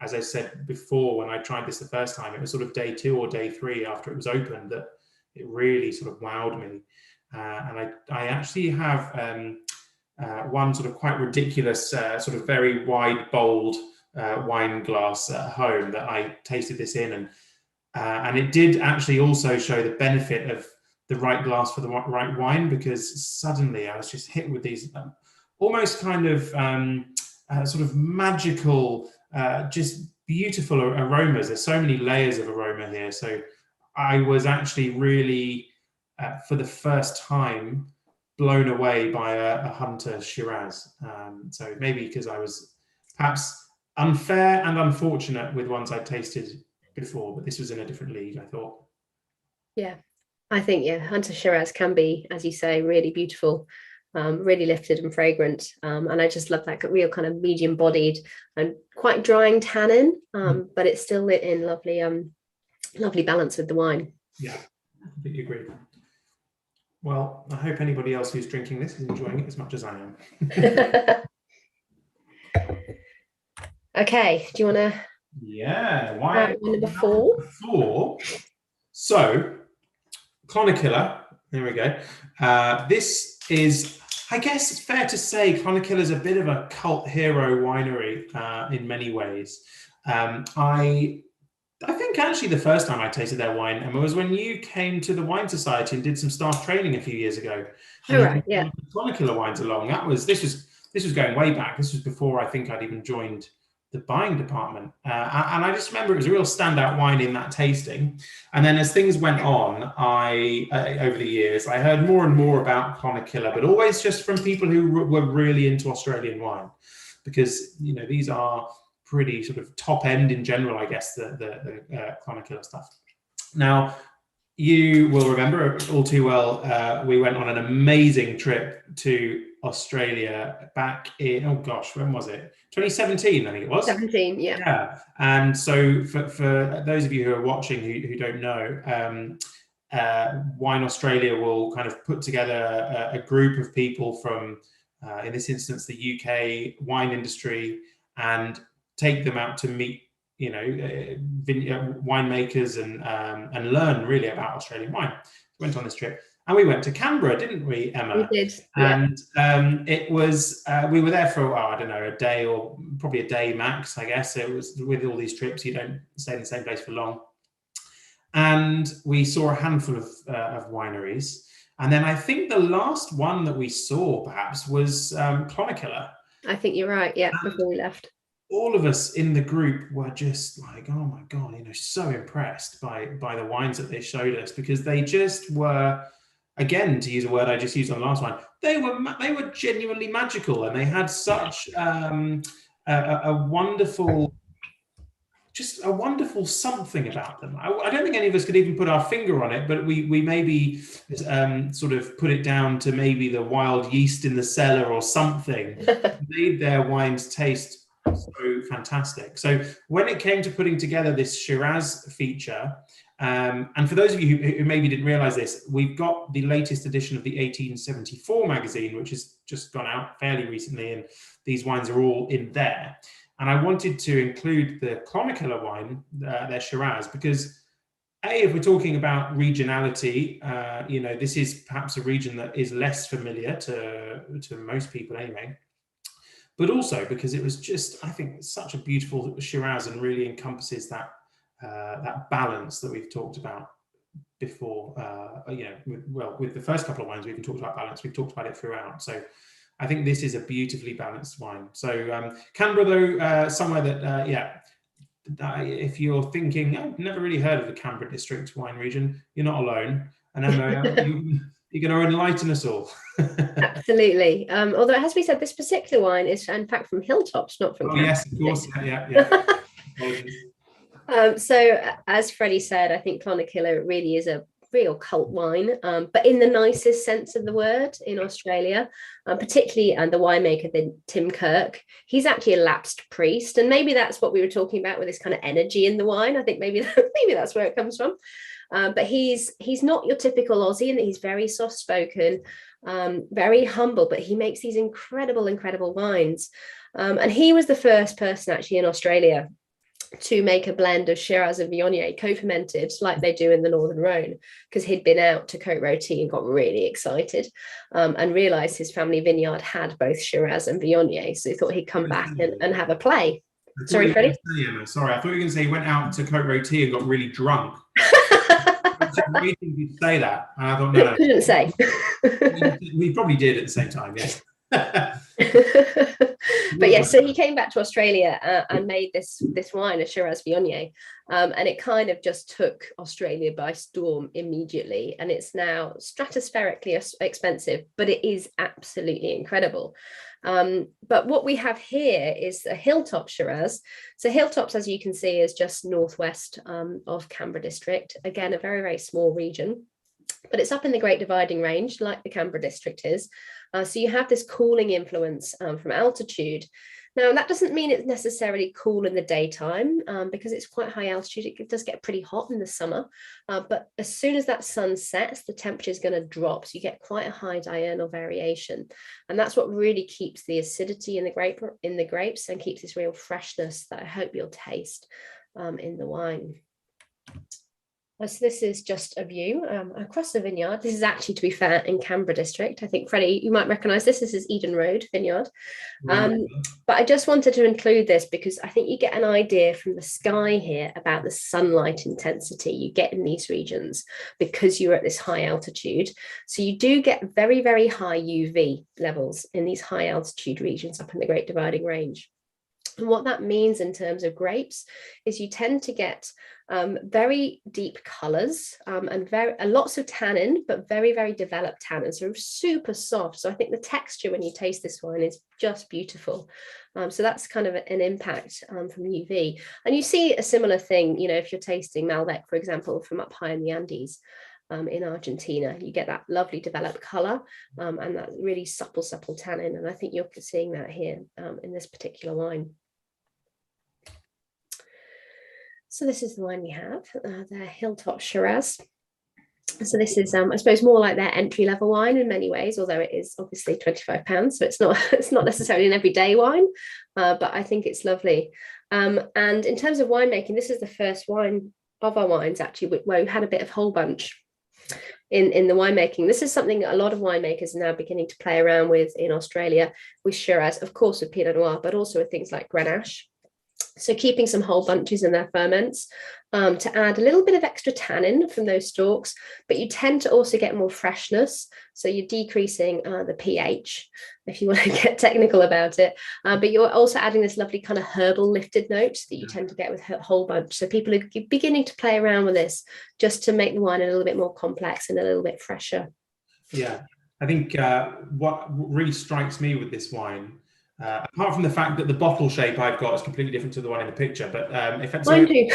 as I said before, when I tried this the first time, it was sort of day 2 or day 3 after it was opened that it really sort of wowed me. And I actually have one sort of quite ridiculous, sort of very wide, bold wine glass at home that I tasted this in. And it did actually also show the benefit of the right glass for the right wine, because suddenly I was just hit with these almost kind of sort of magical, just beautiful aromas. There's so many layers of aroma here. So I was actually really, for the first time, blown away by a Hunter Shiraz. So maybe because I was perhaps unfair and unfortunate with ones I'd tasted before, but this was in a different league, I thought. Yeah, I think, Hunter Shiraz can be, as you say, really beautiful. Really lifted and fragrant, and I just love that real kind of medium bodied and quite drying tannin, but it's still in lovely lovely balance with the wine. Yeah, I completely agree. Well, I hope anybody else who's drinking this is enjoying it as much as I am. Okay, do you want to? Yeah, wine number 4. 4. So Clonakilla, there we go. This is, I guess it's fair to say, Clonakilla is a bit of a cult hero winery in many ways. I think actually the first time I tasted their wine, Emma, was when you came to the Wine Society and did some staff training a few years ago. Oh, right, yeah. Clonakilla wines along. This was going way back. This was before I think I'd even joined the buying department. And I just remember it was a real standout wine in that tasting. And then as things went on, over the years, I heard more and more about Clonakilla, but always just from people who were really into Australian wine, because these are pretty sort of top end in general, I guess, the Clonakilla stuff. Now, you will remember all too well, we went on an amazing trip to Australia back in, oh gosh, when was it? 2017, I think it was. 17, yeah. Yeah. And so for those of you who are watching who don't know, Wine Australia will kind of put together a group of people from, in this instance, the UK wine industry, and take them out to meet, you know, winemakers and learn really about Australian wine. Went on this trip, and we went to Canberra, didn't we, Emma? We did. Yeah. And it was we were there for I don't know, a day or probably a day max, I guess. It was, with all these trips, you don't stay in the same place for long. And we saw a handful of wineries, and then I think the last one that we saw perhaps was Clonakilla. I think you're right. Yeah, before we left. All of us in the group were just like, oh my God, you know, so impressed by the wines that they showed us, because they just were, again, to use a word I just used on the last one, they were genuinely magical, and they had such a wonderful, just a wonderful something about them. I don't think any of us could even put our finger on it, but we maybe sort of put it down to maybe the wild yeast in the cellar or something made their wines taste so fantastic. So when it came to putting together this Shiraz feature, and for those of you who maybe didn't realize this, we've got the latest edition of the 1874 magazine, which has just gone out fairly recently, and these wines are all in there. And I wanted to include the Clonakilla wine, their Shiraz, because if we're talking about regionality, you know, this is perhaps a region that is less familiar to most people anyway. But also because it was just, I think, such a beautiful Shiraz, and really encompasses that that balance that we've talked about before. You know, with the first couple of wines, we even talked about balance. We've talked about it throughout. So I think this is a beautifully balanced wine. So Canberra, though, somewhere that, if you're thinking, I've never really heard of the Canberra District wine region, you're not alone. And Emma, you're going to enlighten us all. Absolutely. Although it has to be said, this particular wine is in fact from Hilltops, not from Canberra. Yes, of course. Yeah. So as Freddy said, I think Clonakilla really is a real cult wine, but in the nicest sense of the word in Australia, particularly the winemaker, Tim Kirk. He's actually a lapsed priest, and maybe that's what we were talking about with this kind of energy in the wine. I think maybe that's where it comes from. But he's not your typical Aussie, in that he's very soft-spoken, very humble, but he makes these incredible wines. And he was the first person actually in Australia to make a blend of Shiraz and Viognier co-fermented like they do in the Northern Rhone, because he'd been out to Côte Rôtie and got really excited and realised his family vineyard had both Shiraz and Viognier. So he thought he'd come back and have a play. Sorry, Freddy? Sorry, I thought you were going to say he went out to Côte Rôtie and got really drunk. I was waiting you to say that. And I thought, no. Couldn't say. We probably did at the same time, yes. But yeah, so he came back to Australia and made this wine, a Shiraz Viognier, and it kind of just took Australia by storm immediately, and it's now stratospherically expensive, but it is absolutely incredible. But what we have here is a Hilltop Shiraz. So Hilltops, as you can see, is just northwest of Canberra District. Again, a very small region, but it's up in the Great Dividing Range, like the Canberra District is. So you have this cooling influence from altitude. Now, that doesn't mean it's necessarily cool in the daytime, because it's quite high altitude. It does get pretty hot in the summer, but as soon as that sun sets, the temperature is going to drop. So you get quite a high diurnal variation. And that's what really keeps the acidity in the grapes and keeps this real freshness that I hope you'll taste in the wine. So this is just a view across the vineyard. This is actually, to be fair, in Canberra District. I think, Freddy, you might recognise this. This is Eden Road Vineyard. But I just wanted to include this because I think you get an idea from the sky here about the sunlight intensity you get in these regions because you're at this high altitude. So you do get very high UV levels in these high altitude regions up in the Great Dividing Range. And what that means in terms of grapes is you tend to get Very deep colours, and lots of tannin, but very, very developed tannin, so super soft. So I think the texture when you taste this wine is just beautiful. So that's kind of an impact from UV. And you see a similar thing, you know, if you're tasting Malbec, for example, from up high in the Andes. In Argentina, you get that lovely developed colour, and that really supple tannin, and I think you're seeing that here in this particular wine. So this is the wine we have, the Hilltop Shiraz. So this is, I suppose, more like their entry-level wine in many ways, although it is obviously £25, so it's not necessarily an everyday wine, but I think it's lovely. And in terms of winemaking, this is the first wine of our wines actually where we had a bit of whole bunch in the winemaking. This is something that a lot of winemakers are now beginning to play around with in Australia, with Shiraz, of course with Pinot Noir, but also with things like Grenache. So keeping some whole bunches in their ferments to add a little bit of extra tannin from those stalks, but you tend to also get more freshness. So you're decreasing the pH, if you want to get technical about it. But you're also adding this lovely kind of herbal lifted note that you tend to get with whole bunch. So people are beginning to play around with this just to make the wine a little bit more complex and a little bit fresher. Yeah, I think what really strikes me with this wine, apart from the fact that the bottle shape I've got is completely different to the one in the picture, but if that's Mine too.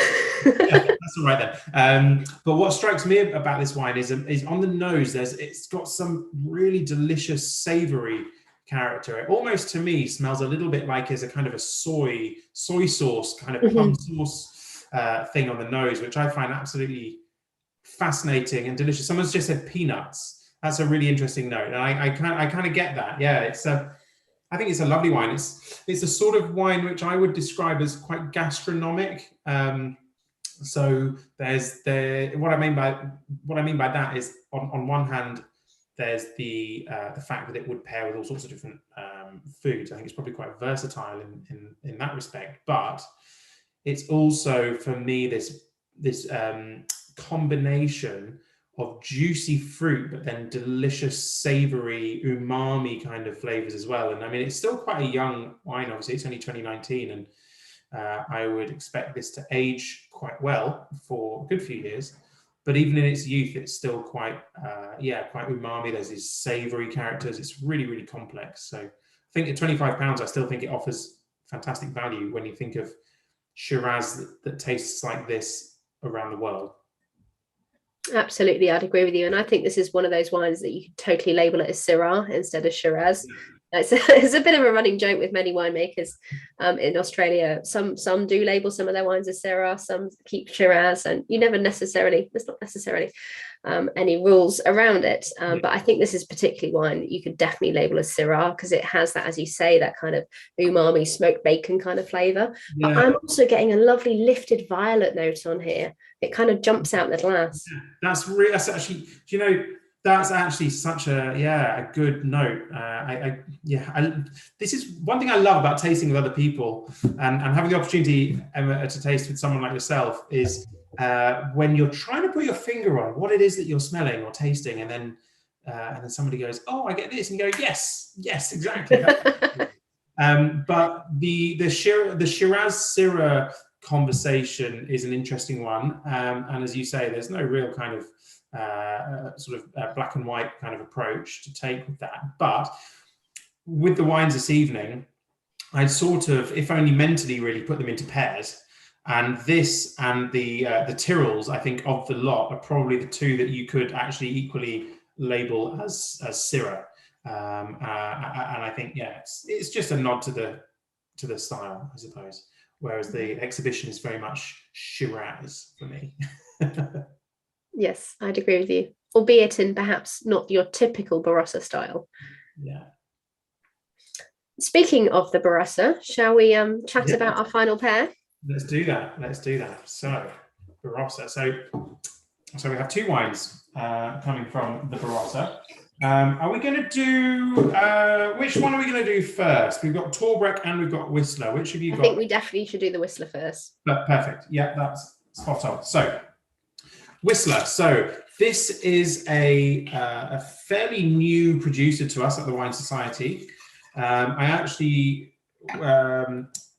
Yeah, that's all right then. But what strikes me about this wine is on the nose. It's got some really delicious savoury character. It almost, to me, smells a little bit like as a kind of a soy sauce kind of plum sauce thing on the nose, which I find absolutely fascinating and delicious. Someone's just said peanuts. That's a really interesting note, and I kind of get that. Yeah, it's I think it's a lovely wine. It's a sort of wine which I would describe as quite gastronomic. So what I mean by that is on one hand, there's the fact that it would pair with all sorts of different foods. I think it's probably quite versatile in that respect. But it's also, for me, this combination of juicy fruit, but then delicious, savory, umami kind of flavors as well. And I mean, it's still quite a young wine. Obviously, it's only 2019, and I would expect this to age quite well for a good few years. But even in its youth, it's still quite umami. There's these savory characters. It's really, really complex. So I think at £25, I still think it offers fantastic value when you think of Shiraz that tastes like this around the world. Absolutely, I'd agree with you. And I think this is one of those wines that you could totally label it as Syrah instead of Shiraz. It's a bit of a running joke with many winemakers in Australia. Some do label some of their wines as Syrah, some keep Shiraz, and there's not necessarily any rules around it. But I think this is particularly wine that you could definitely label as Syrah, because it has that, as you say, that kind of umami smoked bacon kind of flavour. Yeah. But I'm also getting a lovely lifted violet note on here. It kind of jumps out the glass. That's actually, that's actually such a good note. This is one thing I love about tasting with other people, and having the opportunity, Emma, to taste with someone like yourself is when you're trying to put your finger on what it is that you're smelling or tasting, and then somebody goes, "Oh, I get this," and you go, "Yes, exactly." But the Shiraz Syrah conversation is an interesting one, and as you say, there's no real kind of black and white kind of approach to take with that. But with the wines this evening, I'd sort of, if only mentally, really put them into pairs. And this and the Tyrrells, I think, of the lot, are probably the two that you could actually equally label as Syrah. And I think, it's just a nod to the style, I suppose. Whereas the exhibition is very much Shiraz for me. Yes, I'd agree with you, albeit in perhaps not your typical Barossa style. Yeah. Speaking of the Barossa, shall we chat about our final pair? Let's do that. So, Barossa. So we have two wines coming from the Barossa. Are we going to do, which one are we going to do first? We've got Torbreck and we've got Whistler. Which have you got? I think we definitely should do the Whistler first. Perfect. Yeah, that's spot on. So, Whistler. So this is a fairly new producer to us at the Wine Society. I actually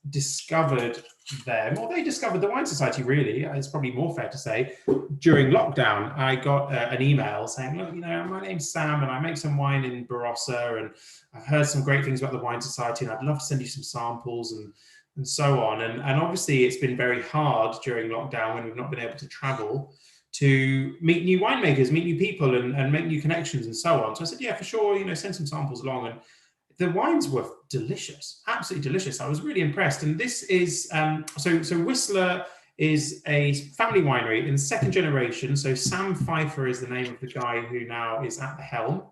discovered them, or they discovered the Wine Society, really. It's probably more fair to say. During lockdown, I got an email saying, look, my name's Sam and I make some wine in Barossa, and I've heard some great things about the Wine Society and I'd love to send you some samples and so on. And obviously it's been very hard during lockdown when we've not been able to travel to meet new winemakers, meet new people and make new connections and so on. So I said, yeah, for sure, send some samples along. And the wines were delicious, absolutely delicious. I was really impressed. And this is, so Whistler is a family winery in second generation. So Sam Pfeiffer is the name of the guy who now is at the helm.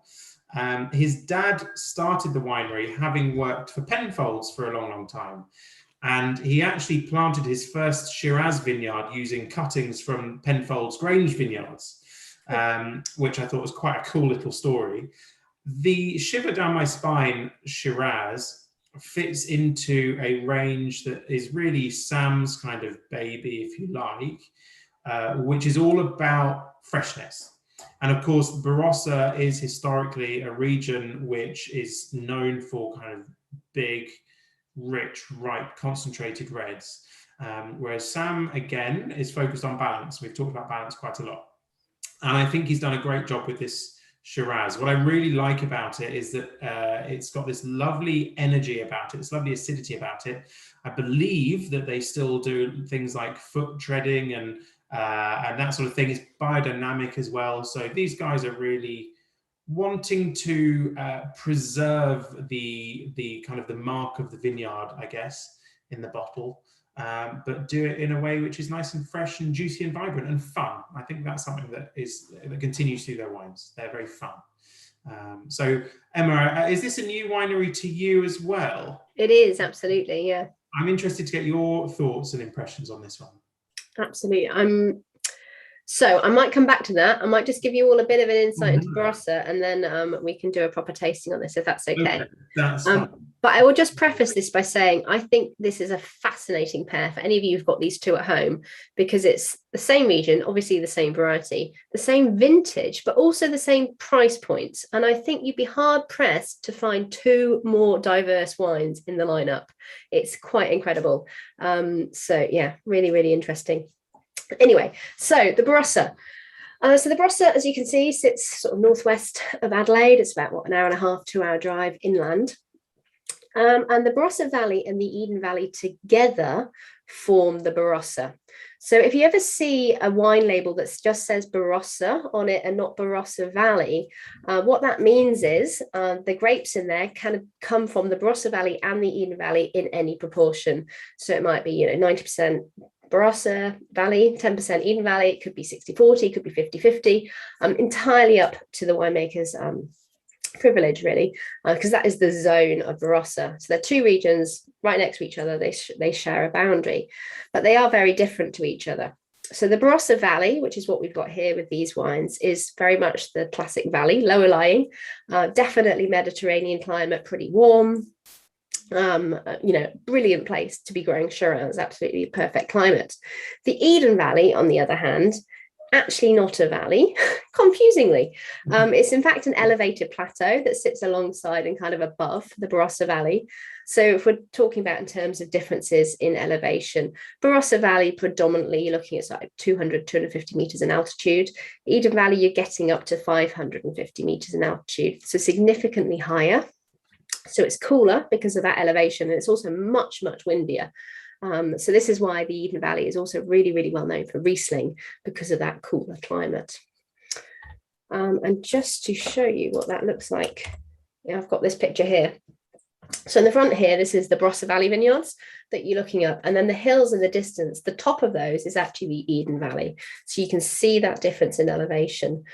His dad started the winery having worked for Penfolds for a long, long time. And he actually planted his first Shiraz vineyard using cuttings from Penfolds Grange vineyards, which I thought was quite a cool little story. The Shiver Down My Spine Shiraz fits into a range that is really Sam's kind of baby, if you like, which is all about freshness. And of course, Barossa is historically a region which is known for kind of big, rich, ripe, concentrated reds, whereas Sam, again, is focused on balance. We've talked about balance quite a lot. And I think he's done a great job with this Shiraz. What I really like about it is that it's got this lovely energy about it, this lovely acidity about it. I believe that they still do things like foot treading and that sort of thing. It's biodynamic as well. So these guys are really wanting to preserve the kind of the mark of the vineyard, I guess, in the bottle, but do it in a way which is nice and fresh and juicy and vibrant and fun. I think that's something that continues through their wines. They're very fun. So Emma, is this a new winery to you as well? It is, absolutely, yeah. I'm interested to get your thoughts and impressions on this one. Absolutely. So I might come back to that. I might just give you all a bit of an insight into Barossa, and then we can do a proper tasting on this, if that's okay. That's fine. But I will just preface this by saying I think this is a fascinating pair for any of you who've got these two at home, because it's the same region, obviously the same variety, the same vintage, but also the same price points. And I think you'd be hard pressed to find two more diverse wines in the lineup. It's quite incredible. So yeah, really, really interesting. Anyway, so the Barossa. So the Barossa, as you can see, sits sort of northwest of Adelaide. It's about, an hour and a half, 2-hour drive inland. And the Barossa Valley and the Eden Valley together form the Barossa. So if you ever see a wine label that just says Barossa on it and not Barossa Valley, what that means is the grapes in there can come from the Barossa Valley and the Eden Valley in any proportion. So it might be, 90% Barossa Valley, 10% Eden Valley, it could be 60-40, it could be 50-50, entirely up to the winemaker's privilege, really, because that is the zone of Barossa. So they're two regions right next to each other. They share a boundary, but they are very different to each other. So the Barossa Valley, which is what we've got here with these wines, is very much the classic valley, lower lying, definitely Mediterranean climate, pretty warm. Brilliant place to be growing Shiraz, absolutely perfect climate. The Eden Valley, on the other hand, actually not a valley, confusingly. It's in fact an elevated plateau that sits alongside and kind of above the Barossa Valley. So if we're talking about in terms of differences in elevation, Barossa Valley predominantly you're looking at like 200-250 meters in altitude. Eden Valley, you're getting up to 550 meters in altitude, so significantly higher. So it's cooler because of that elevation, and it's also much, much windier. So this is why the Eden Valley is also really, really well known for Riesling, because of that cooler climate. And just to show you what that looks like, I've got this picture here. So in the front here, this is the Barossa Valley vineyards that you're looking at. And then the hills in the distance, the top of those is actually the Eden Valley. So you can see that difference in elevation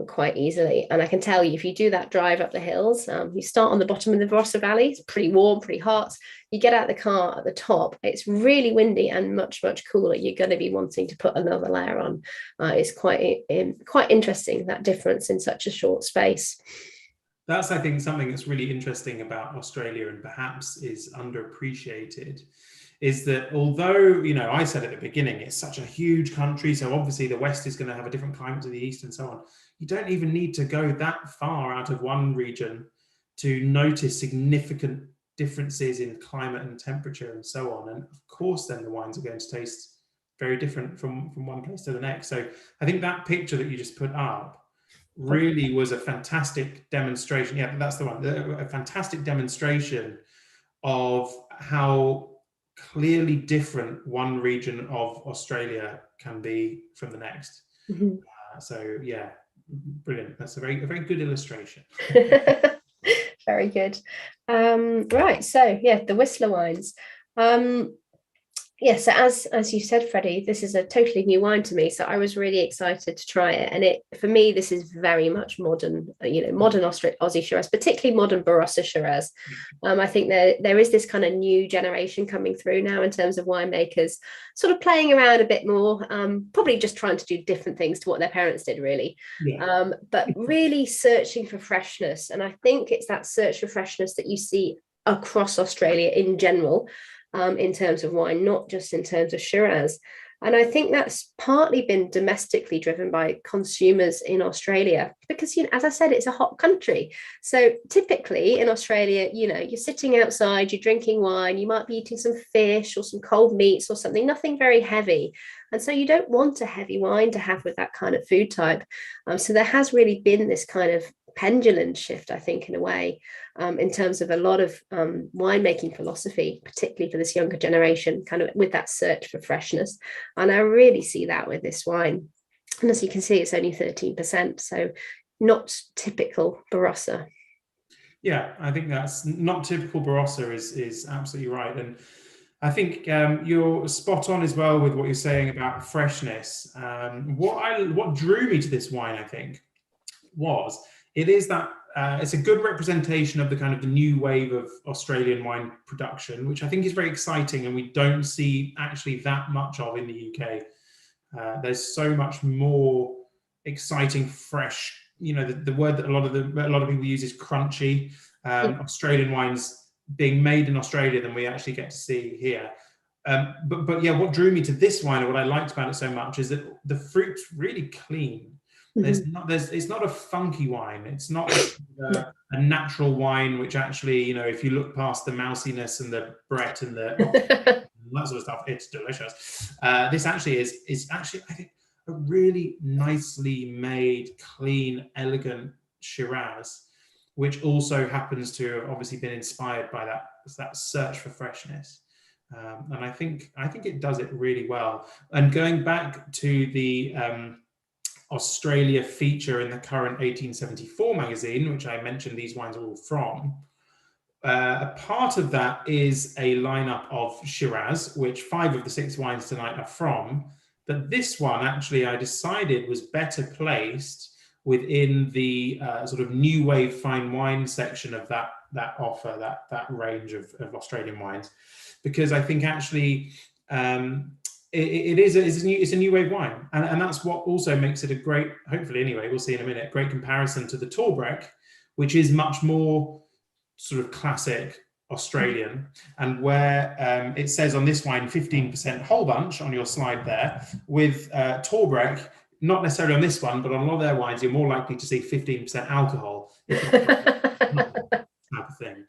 quite easily. And I can tell you, if you do that drive up the hills, you start on the bottom of the Barossa Valley, it's pretty warm, pretty hot. You get out the car at the top, it's really windy and much, much cooler. You're going to be wanting to put another layer on. It's quite interesting, that difference in such a short space. That's, I think, something that's really interesting about Australia and perhaps is underappreciated, is that although, I said at the beginning, it's such a huge country, so obviously the West is going to have a different climate to the East and so on. You don't even need to go that far out of one region to notice significant differences in climate and temperature and so on. And of course, then the wines are going to taste very different from one place to the next. So I think that picture that you just put up really was a fantastic demonstration. Yeah, that's the one. A fantastic demonstration of how clearly different one region of Australia can be from the next. Mm-hmm. So yeah, brilliant. That's a very good illustration. Very good. Right, so yeah, the Whistler wines. Yeah, so as you said, Freddie, this is a totally new wine to me. So I was really excited to try it. And for me, this is very much modern, modern Aussie Shiraz, particularly modern Barossa Shiraz. I think there is this kind of new generation coming through now in terms of winemakers, sort of playing around a bit more, probably just trying to do different things to what their parents did, really. Yeah. But really searching for freshness. And I think it's that search for freshness that you see across Australia in general. In terms of wine, not just in terms of Shiraz. And I think that's partly been domestically driven by consumers in Australia because, as I said, it's a hot country. So typically in Australia, you're sitting outside, you're drinking wine, you might be eating some fish or some cold meats or something, nothing very heavy. And so you don't want a heavy wine to have with that kind of food type. So there has really been this kind of pendulum shift, I think, in a way, in terms of a lot of winemaking philosophy, particularly for this younger generation, kind of with that search for freshness. And I really see that with this wine. And as you can see, it's only 13%, so not typical Barossa. Yeah, I think that's not typical Barossa is absolutely right. And I think you're spot on as well with what you're saying about freshness. What drew me to this wine, I think, was it's a good representation of the kind of the new wave of Australian wine production, which I think is very exciting, and we don't see actually that much of in the UK. There's so much more exciting, fresh. The word that a lot of people use is crunchy. Australian wines being made in Australia than we actually get to see here. But yeah, what drew me to this wine, and what I liked about it so much, is that the fruit's really clean. It's not a funky wine. It's not a natural wine, which actually, if you look past the mousiness and the Brett and the that sort of stuff, it's delicious. This actually is actually, I think, a really nicely made, clean, elegant Shiraz, which also happens to have obviously been inspired by that search for freshness. And I think it does it really well. And going back to the Australia feature in the current 1874 magazine, which I mentioned these wines are all from, a part of that is a lineup of Shiraz, which 5 of the 6 wines tonight are from. But this one, actually, I decided was better placed within the sort of new wave fine wine section of that offer, that range of Australian wines, because I think actually it's a new wave wine, and that's what also makes it a great, hopefully anyway, we'll see in a minute, great comparison to the Torbeck, which is much more sort of classic Australian, and where it says on this wine 15% whole bunch on your slide there, with Torbeck, not necessarily on this one, but on a lot of their wines, you're more likely to see 15% alcohol. Type of thing.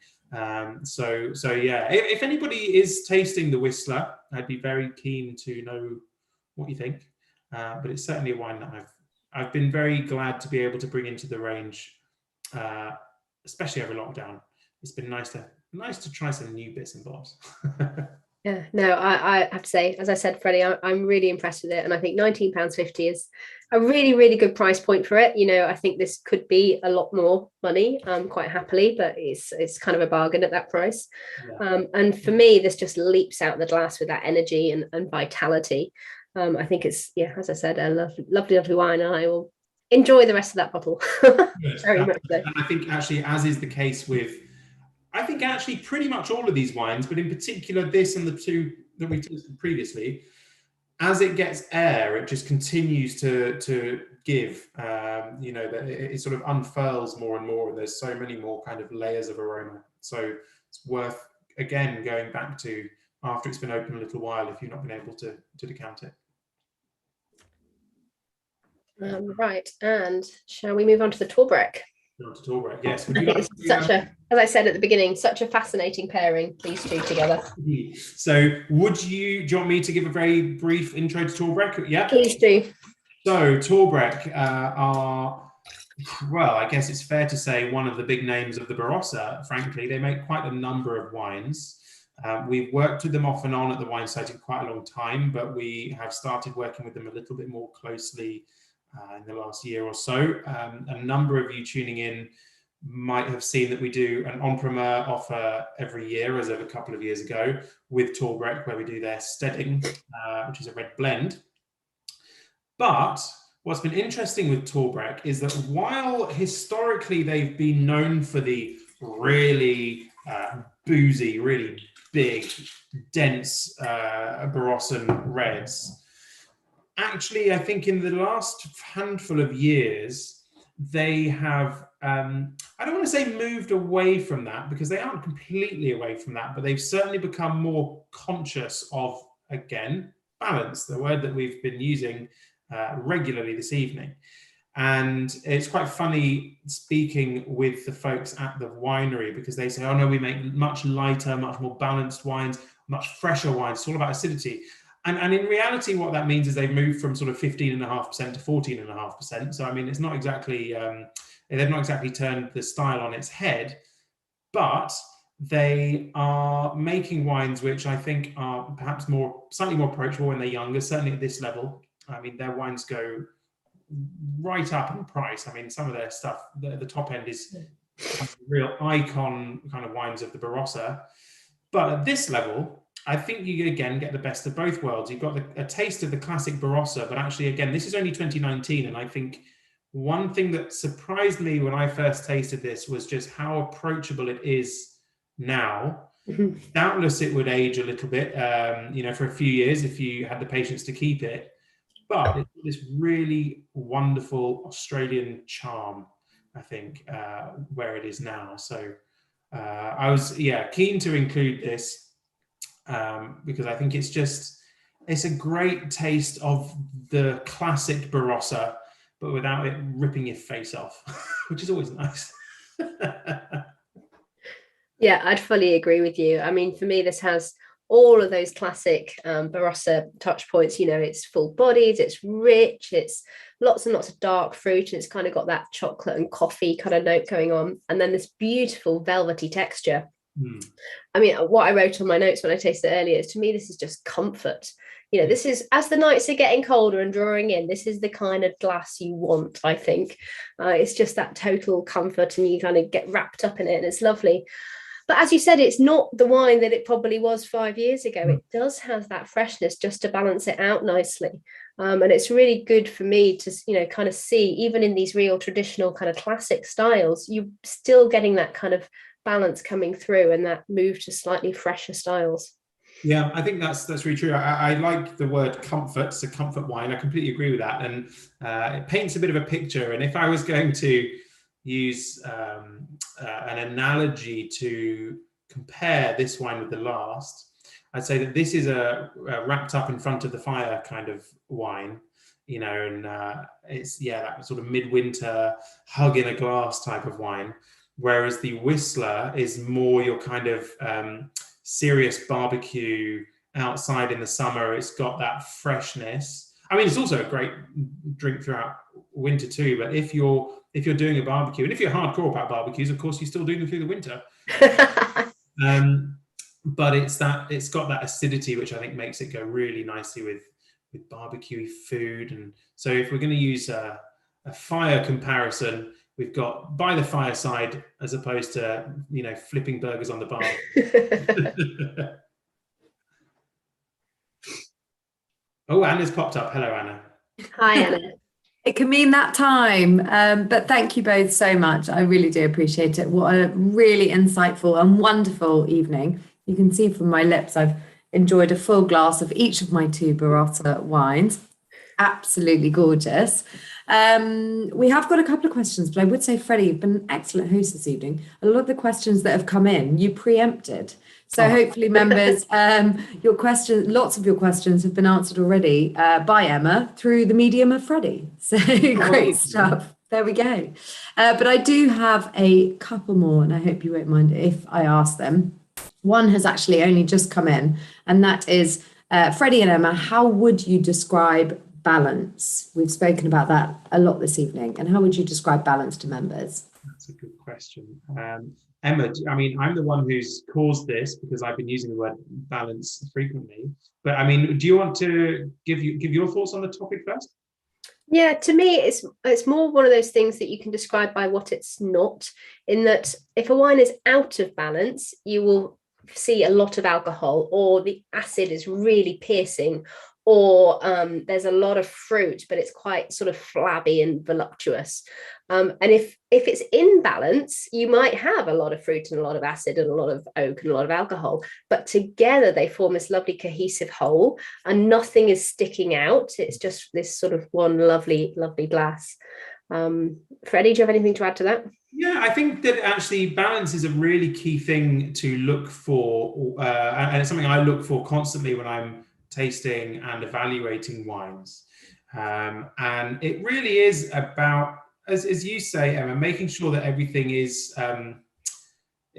So yeah, if anybody is tasting the Whistler, I'd be very keen to know what you think. But it's certainly a wine that I've been very glad to be able to bring into the range, especially over lockdown. It's been nice to try some new bits and bobs. Yeah, no, I have to say, as I said, Freddie, I'm really impressed with it. And I think £19.50 is a really, really good price point for it. I think this could be a lot more money, quite happily, but it's kind of a bargain at that price. Yeah. And for me, this just leaps out the glass with that energy and vitality. I think it's, as I said, a lovely, lovely wine, and I will enjoy the rest of that bottle. Very much so. And I think actually, as is the case with, I think actually pretty much all of these wines, but in particular this and the 2 that we tasted previously, as it gets air, it just continues to give, it sort of unfurls more and more, and there's so many more kind of layers of aroma. So it's worth, again, going back to after it's been open a little while if you've not been able to decant it. Right, and shall we move on to the Torbeck? To Talbreck, yes. Would I you think like it's such a, as I said at the beginning, such a fascinating pairing, these two together. So do you want me to give a very brief intro to Talbreck? Yeah. Please do. So Talbreck are, well, I guess it's fair to say one of the big names of the Barossa, frankly. They make quite a number of wines. We've worked with them off and on at the wine site in quite a long time, but we have started working with them a little bit more closely in the last year or so. A number of you tuning in might have seen that we do an en primeur offer every year, as of a couple of years ago, with Talbreck, where we do their Stedding, which is a red blend. But what's been interesting with Talbreck is that while historically they've been known for the really boozy, really big, dense Barossan reds, actually, I think in the last handful of years, they have, I don't want to say moved away from that, because they aren't completely away from that, but they've certainly become more conscious of, again, balance, the word that we've been using regularly this evening. And it's quite funny speaking with the folks at the winery, because they say, oh no, we make much lighter, much more balanced wines, much fresher wines. It's all about acidity. And in reality, what that means is they've moved from sort of 15.5% to 14.5%. So, I mean, it's not exactly, they've not exactly turned the style on its head, but they are making wines which I think are perhaps slightly more approachable when they're younger, certainly at this level. I mean, their wines go right up in price. I mean, some of their stuff, the top end is real icon kind of wines of the Barossa. But at this level, I think you again get the best of both worlds. You've got a taste of the classic Barossa, but actually, again, this is only 2019. And I think one thing that surprised me when I first tasted this was just how approachable it is now. Doubtless it would age a little bit, for a few years if you had the patience to keep it. But it's this really wonderful Australian charm, I think, where it is now. So I was, keen to include this because I think it's a great taste of the classic Barossa, but without it ripping your face off, which is always nice. Yeah, I'd fully agree with you. I mean, for me, this has all of those classic Barossa touch points. It's full bodied, it's rich, it's lots and lots of dark fruit, and it's kind of got that chocolate and coffee kind of note going on, and then this beautiful velvety texture. I mean, what I wrote on my notes when I tasted it earlier is, to me, this is just comfort. This is, as the nights are getting colder and drawing in, this is the kind of glass you want, I think. It's just that total comfort, and you kind of get wrapped up in it, and it's lovely. But as you said, it's not the wine that it probably was 5 years ago. It does have that freshness just to balance it out nicely. And it's really good for me to, kind of see, even in these real traditional kind of classic styles, you're still getting that kind of balance coming through and that move to slightly fresher styles. Yeah, I think that's really true. I like the word comfort. It's a comfort wine. I completely agree with that. And it paints a bit of a picture. And if I was going to use an analogy to compare this wine with the last, I'd say that this is a wrapped up in front of the fire kind of wine, and it's, that sort of midwinter hug in a glass type of wine. Whereas the Whistler is more your kind of serious barbecue outside in the summer. It's got that freshness. I mean, it's also a great drink throughout winter too. But if you're doing a barbecue, and if you're hardcore about barbecues, of course, you still do them through the winter. But it's got that acidity, which I think makes it go really nicely with barbecue food. And so if we're going to use a fire comparison, we've got by the fireside as opposed to, flipping burgers on the bar. Oh, Anna's popped up. Hello, Anna. Hi, Anna. It can mean that time, but thank you both so much. I really do appreciate it. What a really insightful and wonderful evening. You can see from my lips, I've enjoyed a full glass of each of my two Barossa wines. Absolutely gorgeous. We have got a couple of questions, but I would say, Freddy, you've been an excellent host this evening. A lot of the questions that have come in, you preempted. So hopefully, members, lots of your questions have been answered already by Emma through the medium of Freddy. So great stuff. There we go. But I do have a couple more, and I hope you won't mind if I ask them. One has actually only just come in, and that is Freddie and Emma. How would you describe balance? We've spoken about that a lot this evening. And how would you describe balance to members? That's a good question. Emma, I mean, I'm the one who's caused this because I've been using the word balance frequently. But I mean, do you want to give your thoughts on the topic first? Yeah, to me, it's more one of those things that you can describe by what it's not, in that if a wine is out of balance, you will see a lot of alcohol, or the acid is really piercing, or there's a lot of fruit, but it's quite sort of flabby and voluptuous. And if it's in balance, you might have a lot of fruit and a lot of acid and a lot of oak and a lot of alcohol, but together they form this lovely cohesive whole, and nothing is sticking out. It's just this sort of one lovely, lovely glass. Freddie, do you have anything to add to that? Yeah, I think that actually balance is a really key thing to look for, and it's something I look for constantly when I'm tasting and evaluating wines. And it really is about, as you say, Emma, making sure that everything is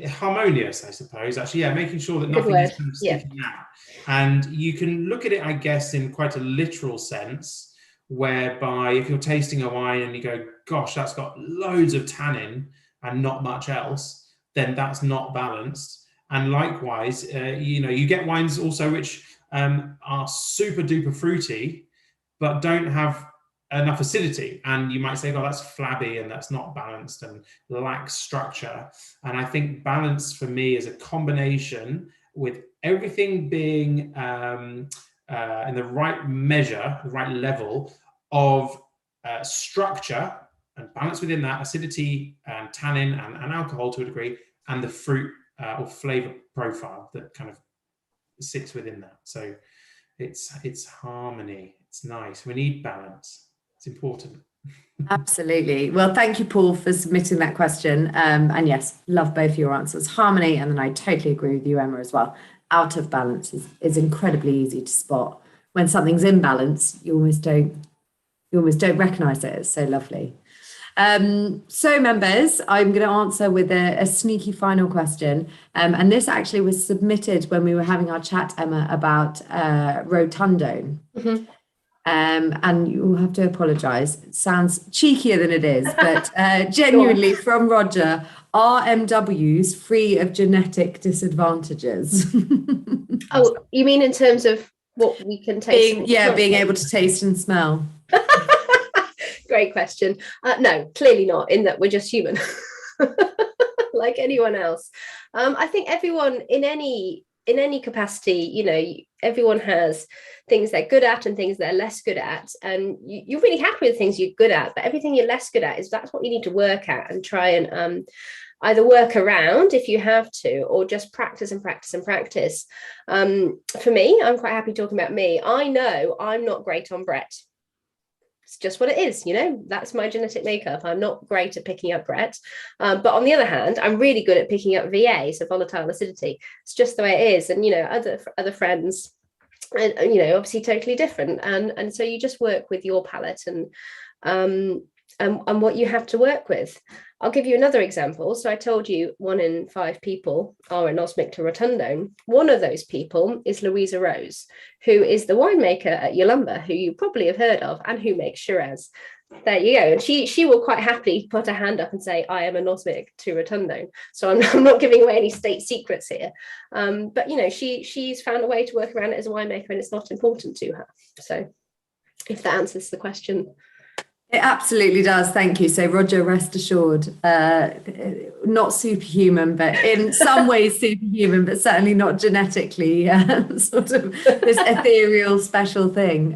harmonious, I suppose. Actually, yeah, making sure that nothing is kind of sticking out. And you can look at it, I guess, in quite a literal sense, whereby if you're tasting a wine and you go, gosh, that's got loads of tannin and not much else, then that's not balanced. And likewise, you get wines also which are super duper fruity, but don't have enough acidity. And you might say, oh, that's flabby and that's not balanced and lacks structure. And I think balance for me is a combination with everything being in the right measure, the right level of structure and balance within that, acidity and tannin and alcohol to a degree, and the fruit or flavor profile that kind of sits within that. So it's harmony. It's nice. We need balance. It's important. Absolutely. Well, thank you, Paul, for submitting that question. And yes, love both your answers. Harmony, and then I totally agree with you, Emma, as well. Out of balance is incredibly easy to spot. When something's in balance, you almost don't recognize it. It's so lovely. So members, I'm going to answer with a sneaky final question. And this actually was submitted when we were having our chat, Emma, about Rotundone. Mm-hmm. And you'll have to apologise. It sounds cheekier than it is, but genuinely from Roger, are MWs free of genetic disadvantages? Oh, you mean in terms of what we can taste? Being able to taste and smell. Great question. No, clearly not, in that we're just human, like anyone else. I think everyone in any capacity, everyone has things they're good at and things they're less good at, and you're really happy with things you're good at, but everything you're less good at, that's what you need to work at and try and either work around if you have to, or just practice and practice and practice. For me, I'm quite happy talking about me. I know I'm not great on Brett. It's just what it is, that's my genetic makeup. I'm not great at picking up Brett. But on the other hand, I'm really good at picking up VA, so volatile acidity. It's just the way it is. And, other friends, and obviously totally different. And so you just work with your palate and what you have to work with. I'll give you another example. So I told you 1 in 5 people are anosmic to Rotundone. One of those people is Louisa Rose, who is the winemaker at Yalumba, who you probably have heard of, and who makes Shiraz. There you go. And she will quite happily put her hand up and say, I am anosmic to Rotundone. So I'm not giving away any state secrets here. But, she's found a way to work around it as a winemaker, and it's not important to her. So if that answers the question. It absolutely does. Thank you. So Roger, rest assured, not superhuman, but in some ways superhuman, but certainly not genetically sort of this ethereal special thing.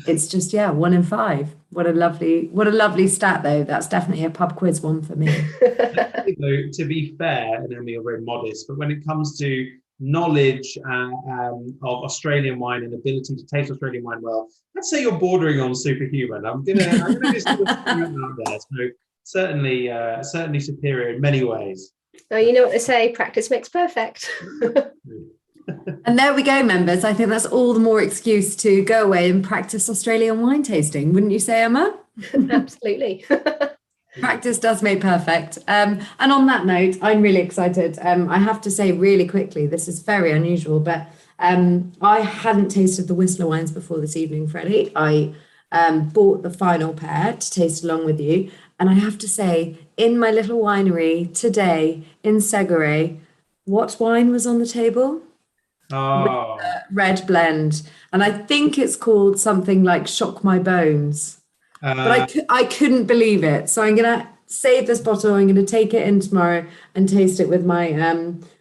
It's just, 1 in 5. What a lovely stat, though. That's definitely a pub quiz one for me. To be fair, and Emily, you're very modest, but when it comes to knowledge of Australian wine and ability to taste Australian wine well, I'd say you're bordering on superhuman. I'm gonna just put that out there. So certainly superior in many ways. Oh, you know what they say, practice makes perfect. And there we go, members. I think that's all the more excuse to go away and practice Australian wine tasting, wouldn't you say, Emma? Absolutely. Practice does make perfect. And on that note, I'm really excited. I have to say really quickly, this is very unusual, but I hadn't tasted the Whistler wines before this evening, Freddie. I bought the final pair to taste along with you. And I have to say, in my little winery today in Segure, what wine was on the table? Oh, Red blend. And I think it's called something like Shock My Bones. But I couldn't believe it. So I'm going to save this bottle. I'm going to take it in tomorrow and taste it with my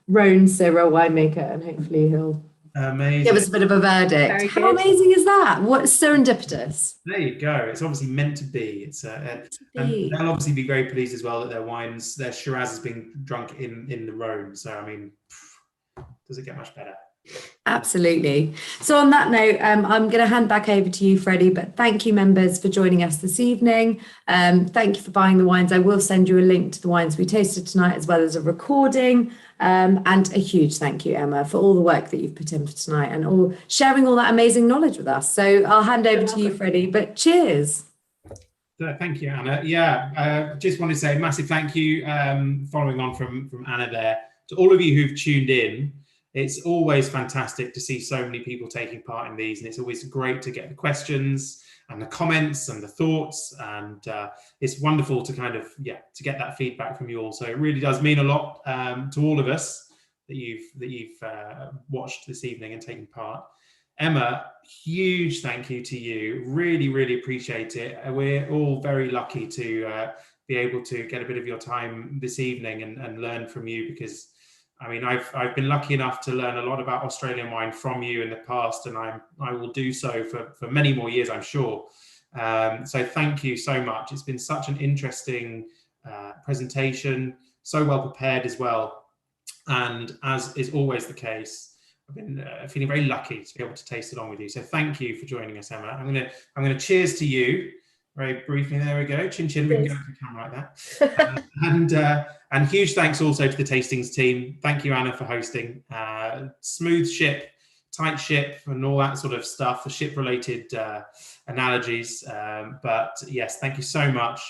Rhone Syrah winemaker. And hopefully he'll give us a bit of a verdict. How amazing is that? What serendipitous. There you go. It's obviously meant to be. And they'll obviously be very pleased as well that their Shiraz is being drunk in the Rhone. So, I mean, does it get much better? Absolutely. So on that note, I'm going to hand back over to you, Freddie, but thank you, members, for joining us this evening. Thank you for buying the wines. I will send you a link to the wines we tasted tonight, as well as a recording. And a huge thank you, Emma, for all the work that you've put in for tonight and all sharing all that amazing knowledge with us. So I'll hand over to you, Freddie, but cheers. Thank you, Anna. Yeah, just want to say a massive thank you, following on from Anna there, to all of you who've tuned in. It's always fantastic to see so many people taking part in these, and it's always great to get the questions and the comments and the thoughts, and it's wonderful to to get that feedback from you all. So it really does mean a lot to all of us that you've watched this evening and taken part. Emma, huge thank you to you. Really, really appreciate it. We're all very lucky to be able to get a bit of your time this evening and learn from you, because I mean, I've been lucky enough to learn a lot about Australian wine from you in the past, and I will do so for many more years, I'm sure. So thank you so much. It's been such an interesting presentation, so well prepared as well. And as is always the case, I've been feeling very lucky to be able to taste along with you. So thank you for joining us, Emma. I'm gonna cheers to you. Very briefly, there we go. Chin chin, we can go to the camera like that. And huge thanks also to the tastings team. Thank you, Anna, for hosting. Smooth ship, tight ship, and all that sort of stuff, the ship-related analogies. But yes, thank you so much.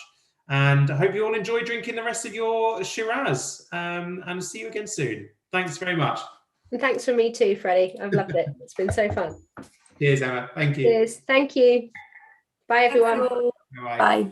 And I hope you all enjoy drinking the rest of your Shiraz. And see you again soon. Thanks very much. And thanks from me too, Freddie. I've loved it. It's been so fun. Cheers, Emma. Thank you. Cheers. Thank you. Bye, everyone. Bye. Bye.